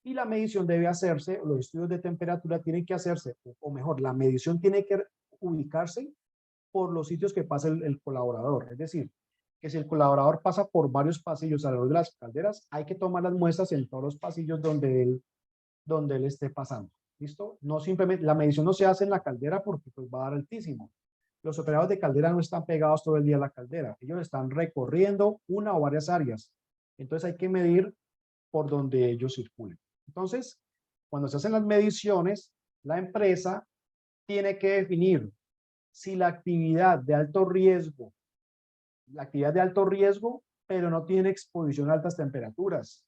y la medición debe hacerse, los estudios de temperatura tienen que hacerse, o mejor, la medición tiene que ubicarse por los sitios que pasa el colaborador. Es decir, que si el colaborador pasa por varios pasillos alrededor de las calderas, hay que tomar las muestras en todos los pasillos donde él esté pasando. ¿Listo? No simplemente, la medición no se hace en la caldera porque pues va a dar altísimo. Los operadores de caldera no están pegados todo el día a la caldera. Ellos están recorriendo una o varias áreas. Entonces hay que medir por donde ellos circulen. Entonces, cuando se hacen las mediciones, la empresa tiene que definir si la actividad de alto riesgo, pero no tiene exposición a altas temperaturas,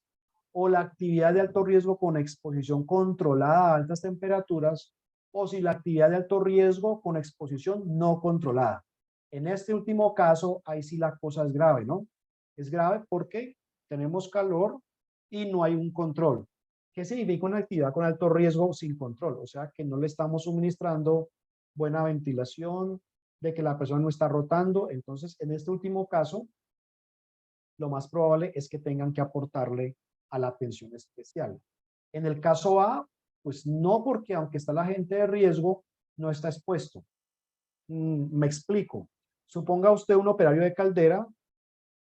o la actividad de alto riesgo con exposición controlada a altas temperaturas, o si la actividad de alto riesgo con exposición no controlada. En este último caso, ahí sí la cosa es grave, ¿no? Es grave porque tenemos calor y no hay un control. ¿Qué significa una actividad con alto riesgo sin control? O sea, que no le estamos suministrando buena ventilación, de que la persona no está rotando. Entonces, en este último caso, lo más probable es que tengan que aportarle a la pensión especial. En el caso A, pues no, porque aunque está la gente de riesgo, no está expuesto. Me explico. Suponga usted un operario de caldera,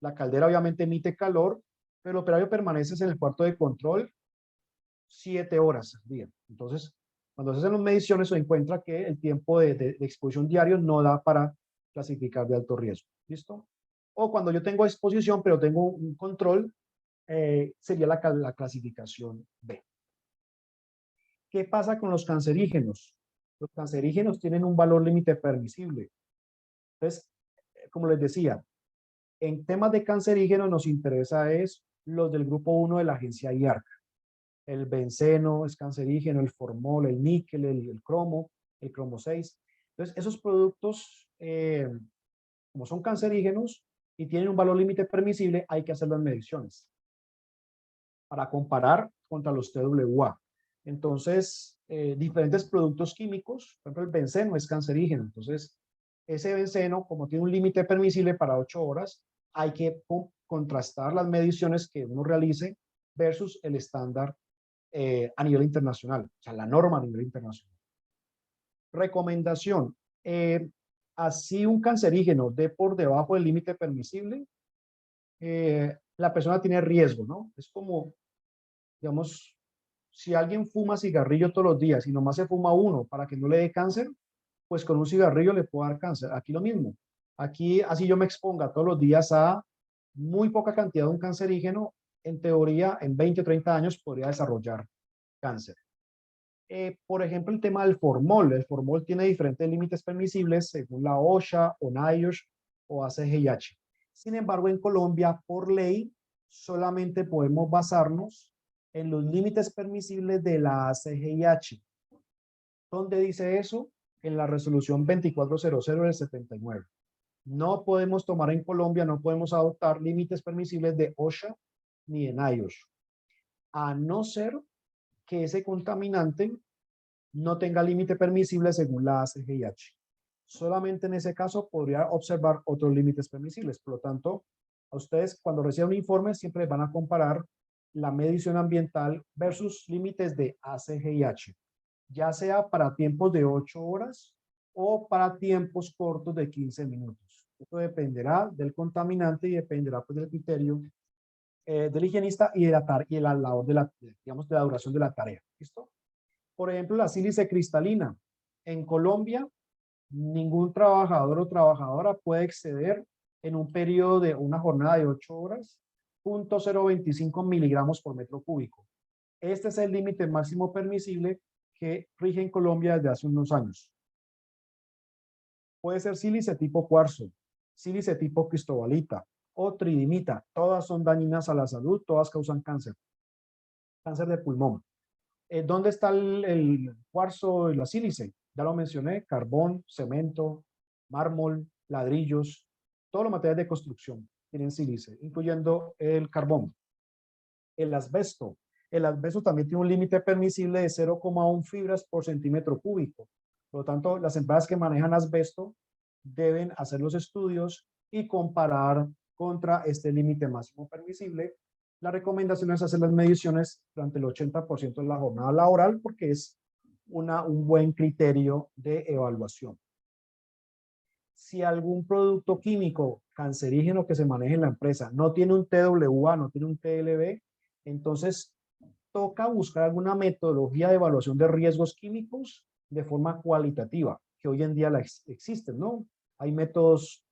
la caldera obviamente emite calor, pero el operario permanece en el cuarto de control 7 horas al día. Entonces, cuando se hacen las mediciones, se encuentra que el tiempo de exposición diario no da para clasificar de alto riesgo. ¿Listo? O cuando yo tengo exposición, pero tengo un control, sería la clasificación B. ¿Qué pasa con los cancerígenos? Los cancerígenos tienen un valor límite permisible. Entonces, como les decía, en temas de cancerígenos nos interesa es los del grupo 1 de la agencia IARC. El benceno es cancerígeno, el formol, el níquel, el cromo 6. Entonces, esos productos, como son cancerígenos y tienen un valor límite permisible, hay que hacer las mediciones para comparar contra los TWA. Entonces, diferentes productos químicos, por ejemplo, el benceno es cancerígeno. Entonces, ese benceno, como tiene un límite permisible para 8 horas, hay que contrastar las mediciones que uno realice versus el estándar a nivel internacional, o sea, la norma a nivel internacional. Recomendación, así un cancerígeno de por debajo del límite permisible, la persona tiene riesgo, ¿no? Es como, digamos, si alguien fuma cigarrillo todos los días y nomás se fuma uno para que no le dé cáncer, pues con un cigarrillo le puede dar cáncer. Aquí lo mismo. Aquí, así yo me exponga todos los días a muy poca cantidad de un cancerígeno, en teoría, en 20 o 30 años podría desarrollar cáncer. Por ejemplo, el tema del formol. El formol tiene diferentes límites permisibles según la OSHA o NIOSH o ACGIH. Sin embargo, en Colombia, por ley, solamente podemos basarnos en los límites permisibles de la ACGIH. ¿Dónde dice eso? En la resolución 2400 del 79. No podemos tomar en Colombia, no podemos adoptar límites permisibles de OSHA ni de NIOSH, a no ser que ese contaminante no tenga límite permisible según la ACGIH. Solamente en ese caso podría observar otros límites permisibles. Por lo tanto, a ustedes cuando reciban un informe siempre van a comparar la medición ambiental versus límites de ACGIH. ya sea para tiempos de 8 horas o para tiempos cortos de 15 minutos. Esto dependerá del contaminante y dependerá pues, del criterio del higienista y de la labor de la, digamos, de la duración de la tarea. ¿Listo? Por ejemplo, la sílice cristalina. En Colombia, ningún trabajador o trabajadora puede exceder en un periodo de una jornada de 8 horas, 0.025 miligramos por metro cúbico. Este es el límite máximo permisible que rige en Colombia desde hace unos años. Puede ser sílice tipo cuarzo, sílice tipo cristobalita o tridimita. Todas son dañinas a la salud, todas causan cáncer, cáncer de pulmón. ¿Dónde está el cuarzo y la sílice? Ya lo mencioné, carbón, cemento, mármol, ladrillos, todos los materiales de construcción tienen sílice, incluyendo el carbón. El asbesto. El asbesto también tiene un límite permisible de 0,1 fibras por centímetro cúbico. Por lo tanto, las empresas que manejan asbesto deben hacer los estudios y comparar contra este límite máximo permisible. La recomendación es hacer las mediciones durante el 80% de la jornada laboral porque es un buen criterio de evaluación. Si algún producto químico cancerígeno que se maneje en la empresa no tiene un TWA, no tiene un TLB, entonces toca buscar alguna metodología de evaluación de riesgos químicos de forma cualitativa, que hoy en día existen, ¿no? Hay métodos,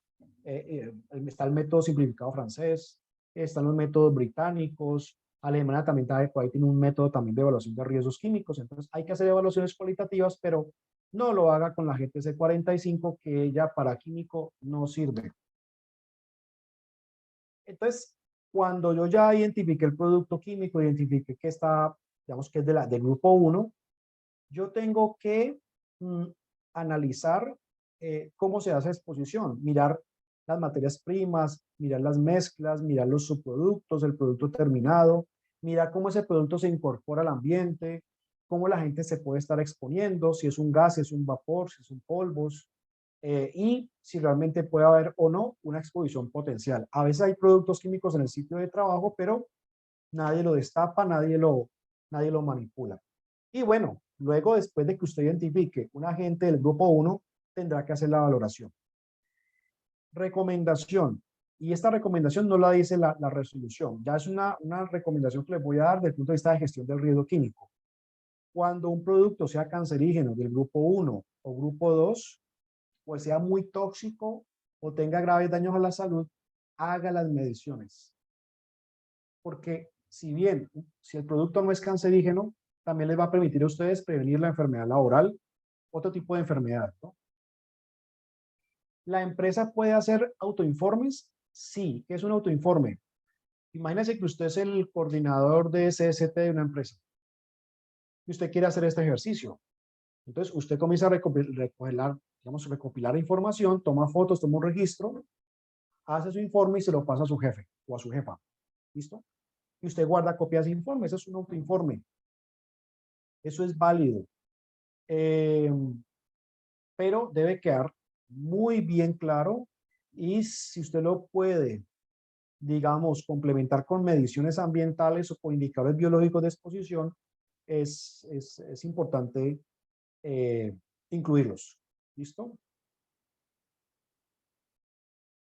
está el método simplificado francés, están los métodos británicos, Alemania también tiene un método también de evaluación de riesgos químicos, entonces hay que hacer evaluaciones cualitativas, pero no lo haga con la GTC 45, que ya para químico no sirve. Entonces, cuando yo ya identifiqué el producto químico, identifiqué que está, digamos que es del grupo 1, yo tengo que analizar cómo se hace exposición, mirar las materias primas, mirar las mezclas, mirar los subproductos, el producto terminado, mirar cómo ese producto se incorpora al ambiente, cómo la gente se puede estar exponiendo, si es un gas, si es un vapor, si son polvos, y si realmente puede haber o no una exposición potencial. A veces hay productos químicos en el sitio de trabajo, pero nadie lo destapa, nadie lo manipula. Y bueno, luego después de que usted identifique un agente del grupo 1, tendrá que hacer la valoración. Recomendación. Y esta recomendación no la dice la resolución. Ya es una recomendación que les voy a dar desde el punto de vista de gestión del riesgo químico. Cuando un producto sea cancerígeno del grupo 1 o grupo 2, pues sea muy tóxico o tenga graves daños a la salud, haga las mediciones. Porque si bien, si el producto no es cancerígeno, también les va a permitir a ustedes prevenir la enfermedad laboral, otro tipo de enfermedad, ¿no? ¿La empresa puede hacer autoinformes? Sí. ¿Qué es un autoinforme? Imagínese que usted es el coordinador de SST de una empresa y usted quiere hacer este ejercicio. Entonces, usted comienza a recopilar información, toma fotos, toma un registro, hace su informe y se lo pasa a su jefe o a su jefa. ¿Listo? Y usted guarda copias de informe. Eso es un autoinforme. Eso es válido. Pero debe quedar muy bien claro y si usted lo puede, digamos, complementar con mediciones ambientales o con indicadores biológicos de exposición, es importante incluirlos. ¿Listo?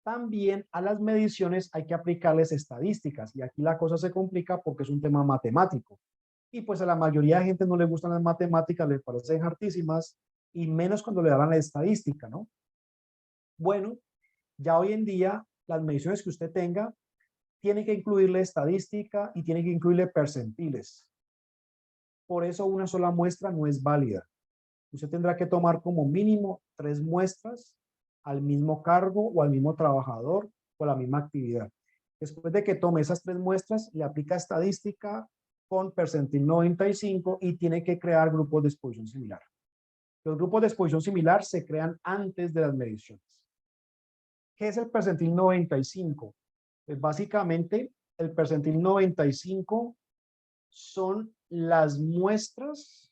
También a las mediciones hay que aplicarles estadísticas y aquí la cosa se complica porque es un tema matemático. Y pues a la mayoría de gente no le gustan las matemáticas, les parecen hartísimas y menos cuando le dan la estadística, ¿no? Bueno, ya hoy en día las mediciones que usted tenga tiene que incluirle estadística y tiene que incluirle percentiles. Por eso una sola muestra no es válida. Usted tendrá que tomar como mínimo 3 muestras al mismo cargo o al mismo trabajador o a la misma actividad. Después de que tome esas 3 muestras, le aplica estadística con percentil 95 y tiene que crear grupos de exposición similar. Los grupos de exposición similar se crean antes de las mediciones. ¿Qué es el percentil 95? Pues básicamente, el percentil 95 son las muestras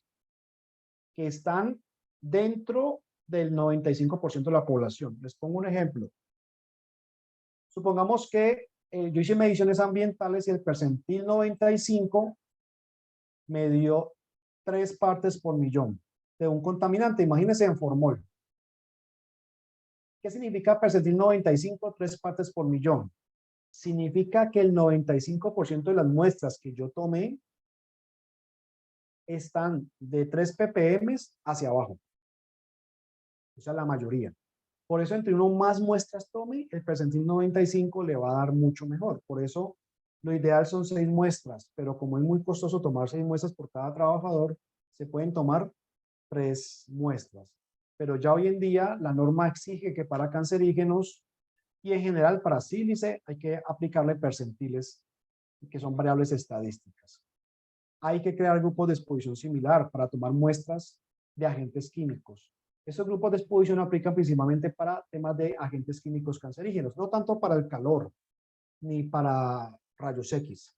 que están dentro del 95% de la población. Les pongo un ejemplo. Supongamos que yo hice mediciones ambientales y el percentil 95 me dio 3 partes por millón de un contaminante. Imagínense en formol. ¿Qué significa percentil 95, 3 partes por millón? Significa que el 95% de las muestras que yo tomé están de 3 ppm hacia abajo. O sea, la mayoría. Por eso, entre uno más muestras tome, el percentil 95 le va a dar mucho mejor. Por eso, lo ideal son 6 muestras, pero como es muy costoso tomar 6 muestras por cada trabajador, se pueden tomar 3 muestras. Pero ya hoy en día, la norma exige que para cancerígenos y en general para sílice hay que aplicarle percentiles, que son variables estadísticas. Hay que crear grupos de exposición similar para tomar muestras de agentes químicos. Estos grupos de exposición aplican principalmente para temas de agentes químicos cancerígenos, no tanto para el calor ni para rayos X.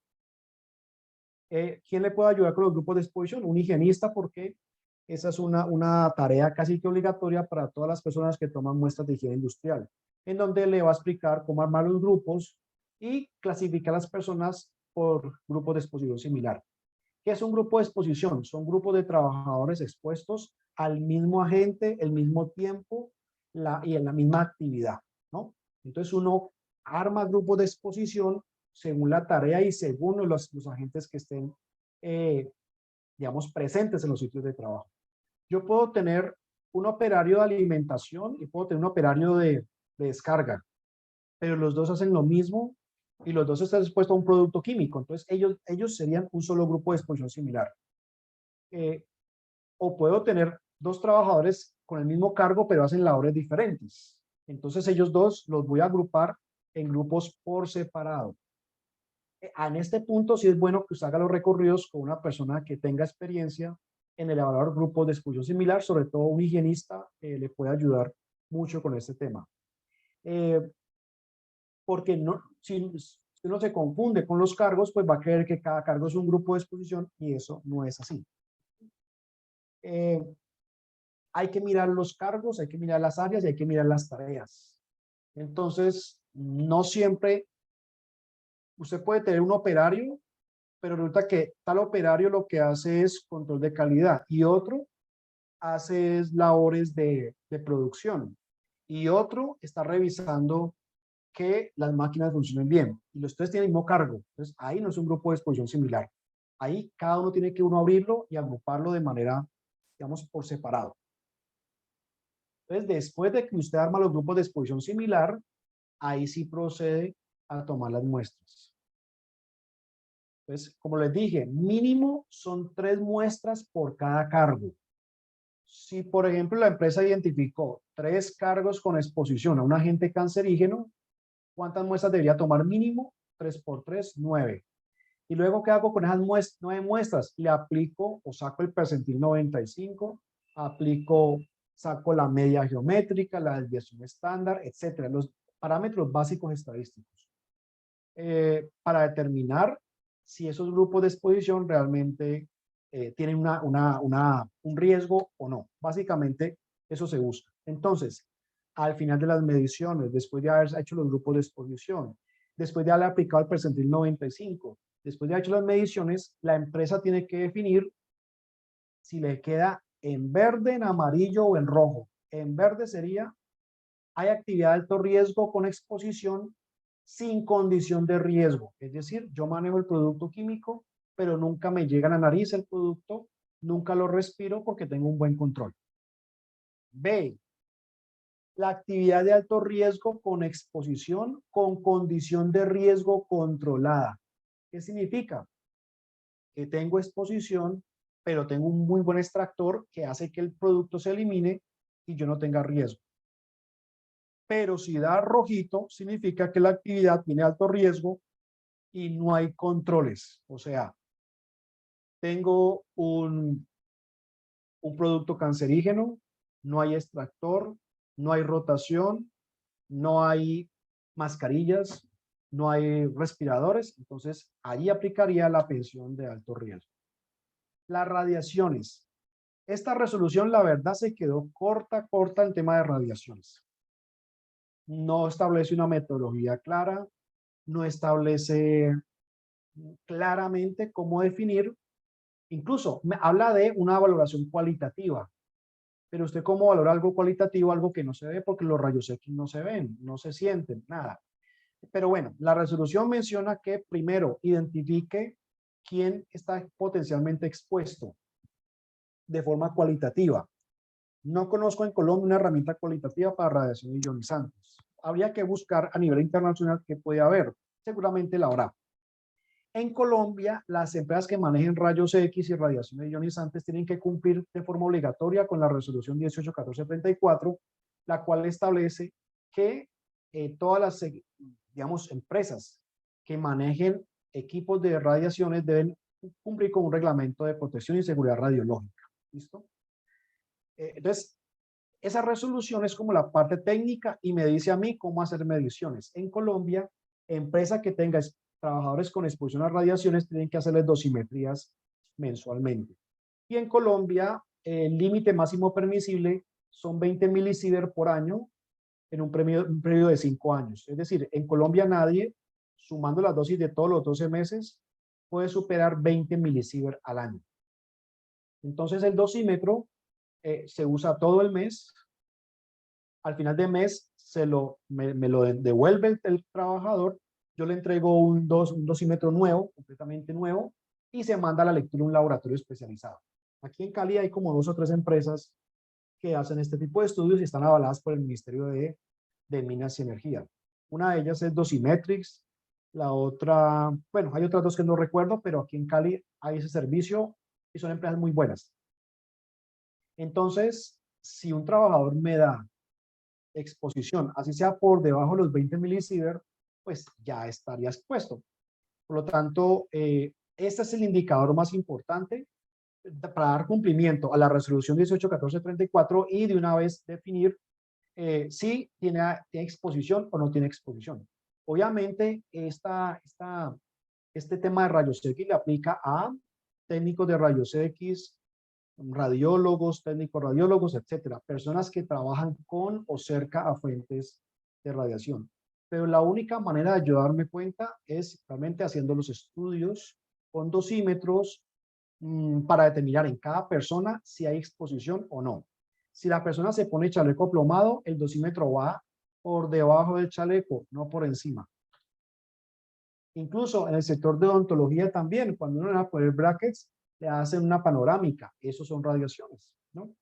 ¿Quién le puede ayudar con los grupos de exposición? Un higienista, porque esa es una tarea casi que obligatoria para todas las personas que toman muestras de higiene industrial, en donde le va a explicar cómo armar los grupos y clasificar a las personas por grupos de exposición similar. ¿Qué es un grupo de exposición? Son grupos de trabajadores expuestos al mismo agente, el mismo tiempo y en la misma actividad, ¿no? Entonces uno arma grupos de exposición según la tarea y según los agentes que estén, digamos, presentes en los sitios de trabajo. Yo puedo tener un operario de alimentación y puedo tener un operario de descarga, pero los dos hacen lo mismo y los dos están expuestos a un producto químico. Entonces, ellos serían un solo grupo de exposición similar. O puedo tener 2 trabajadores con el mismo cargo, pero hacen labores diferentes. Entonces, ellos dos los voy a agrupar en grupos por separado. En este punto, sí es bueno que usted haga los recorridos con una persona que tenga experiencia en elaborar grupos de exposición similar, sobre todo un higienista le puede ayudar mucho con este tema. Porque no, si uno se confunde con los cargos, pues va a creer que cada cargo es un grupo de exposición y eso no es así. Hay que mirar los cargos, hay que mirar las áreas y hay que mirar las tareas. Entonces, no siempre usted puede tener un operario, pero resulta que tal operario lo que hace es control de calidad y otro hace labores de producción y otro está revisando que las máquinas funcionen bien y los tres tienen el mismo cargo. Entonces, ahí no es un grupo de exposición similar. Ahí cada uno tiene que abrirlo y agruparlo de manera, digamos, por separado. Entonces, después de que usted arma los grupos de exposición similar, ahí sí procede a tomar las muestras. Entonces, como les dije, mínimo son 3 muestras por cada cargo. Si, por ejemplo, la empresa identificó 3 cargos con exposición a un agente cancerígeno, ¿cuántas muestras debería tomar mínimo? 3 por 3, 9. Y luego, ¿qué hago con esas 9 muestras? Le aplico o saco el percentil 95, saco la media geométrica, la desviación estándar, etcétera, los parámetros básicos estadísticos, para determinar si esos grupos de exposición realmente tienen un riesgo o no. Básicamente, eso se busca. Entonces, al final de las mediciones, después de haber hecho los grupos de exposición, después de haber aplicado el percentil 95, después de haber hecho las mediciones, la empresa tiene que definir si le queda en verde, en amarillo o en rojo. En verde sería, hay actividad de alto riesgo con exposición sin condición de riesgo. Es decir, yo manejo el producto químico, pero nunca me llega a la nariz el producto, nunca lo respiro porque tengo un buen control. B, la actividad de alto riesgo con exposición con condición de riesgo controlada. ¿Qué significa? Que tengo exposición, pero tengo un muy buen extractor que hace que el producto se elimine y yo no tenga riesgo. Pero si da rojito, significa que la actividad tiene alto riesgo y no hay controles. O sea, tengo un producto cancerígeno, no hay extractor, no hay rotación, no hay mascarillas, no hay respiradores. Entonces, ahí aplicaría la pensión de alto riesgo. Las radiaciones. Esta resolución, la verdad, se quedó corta en tema de radiaciones. No establece una metodología clara, no establece claramente cómo definir Incluso me habla de una valoración cualitativa. Pero usted cómo valora algo cualitativo, algo que no se ve, porque los rayos X no se ven, no se sienten, nada. Pero bueno, la resolución menciona que primero identifique quién está potencialmente expuesto de forma cualitativa. No conozco en Colombia una herramienta cualitativa para radiación ionizante. Habría que buscar a nivel internacional qué puede haber. Seguramente la habrá. En Colombia, las empresas que manejen rayos X y radiaciones ionizantes tienen que cumplir de forma obligatoria con la resolución 181434, la cual establece que todas las, digamos, empresas que manejen equipos de radiaciones deben cumplir con un reglamento de protección y seguridad radiológica. ¿Listo? Entonces, esa resolución es como la parte técnica y me dice a mí cómo hacer mediciones. En Colombia, empresa que tenga trabajadores con exposición a radiaciones tienen que hacerles dosimetrías mensualmente. Y en Colombia, el límite máximo permisible son 20 milisievert por año en un periodo de 5 años. Es decir, en Colombia nadie, sumando las dosis de todos los 12 meses, puede superar 20 milisievert al año. Entonces el dosímetro se usa todo el mes. Al final de mes me lo devuelve el trabajador, yo le entrego un dosímetro nuevo, completamente nuevo, y se manda a la lectura a un laboratorio especializado. Aquí en Cali hay como 2 o 3 empresas que hacen este tipo de estudios y están avaladas por el Ministerio de Minas y Energía. Una de ellas es Dosimetrix, la otra, bueno, hay otras 2 que no recuerdo, pero aquí en Cali hay ese servicio y son empresas muy buenas. Entonces, si un trabajador me da exposición, así sea por debajo de los 20 milisievert, pues ya estaría expuesto. Por lo tanto, este es el indicador más importante para dar cumplimiento a la resolución 181434 y de una vez definir si tiene exposición o no tiene exposición. Obviamente, este tema de rayos X le aplica a técnicos de rayos X, radiólogos, técnicos radiólogos, etcétera, personas que trabajan con o cerca a fuentes de radiación. Pero la única manera de yo darme cuenta es realmente haciendo los estudios con dosímetros para determinar en cada persona si hay exposición o no. Si la persona se pone chaleco plomado, el dosímetro va por debajo del chaleco, no por encima. Incluso en el sector de odontología también, cuando uno va a poner brackets, le hacen una panorámica. Esos son radiaciones, ¿no?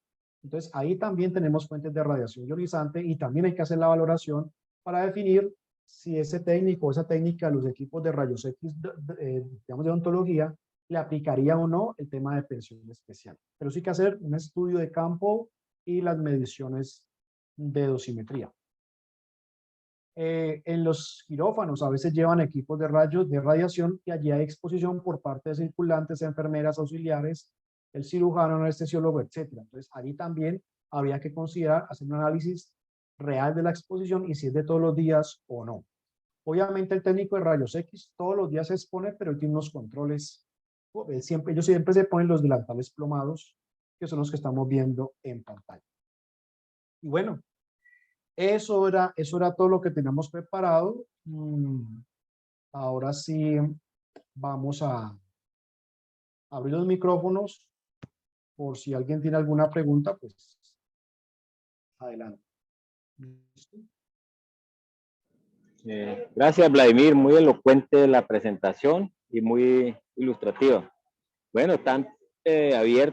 Entonces, ahí también tenemos fuentes de radiación ionizante y también hay que hacer la valoración para definir si ese técnico o esa técnica de los equipos de rayos X, digamos, de odontología, le aplicaría o no el tema de pensión especial. Pero sí hay que hacer un estudio de campo y las mediciones de dosimetría. En los quirófanos a veces llevan equipos de rayos de radiación y allí hay exposición por parte de circulantes, enfermeras, auxiliares, el cirujano, el anestesiólogo, etc. Entonces, allí también habría que considerar hacer un análisis real de la exposición y si es de todos los días o no. Obviamente el técnico de rayos X todos los días se expone, pero tiene unos controles. Ellos siempre se ponen los delantales plomados, que son los que estamos viendo en pantalla. Y bueno, eso era todo lo que teníamos preparado. Ahora sí, vamos a abrir los micrófonos por si alguien tiene alguna pregunta, pues adelante. Gracias, Vladimir. Muy elocuente la presentación y muy ilustrativa. Bueno, están abiertos